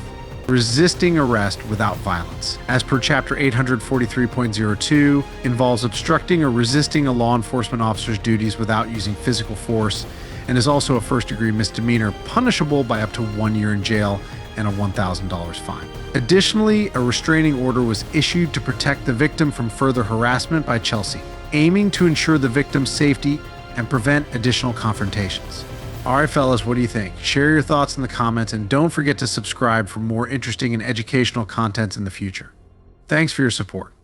resisting arrest without violence. As per Chapter 843.02, involves obstructing or resisting a law enforcement officer's duties without using physical force, and is also a first-degree misdemeanor punishable by up to 1 year in jail and a $1,000 fine. Additionally, a restraining order was issued to protect the victim from further harassment by Chelsea, aiming to ensure the victim's safety and prevent additional confrontations. All right, fellas, what do you think? Share your thoughts in the comments, and don't forget to subscribe for more interesting and educational content in the future. Thanks for your support.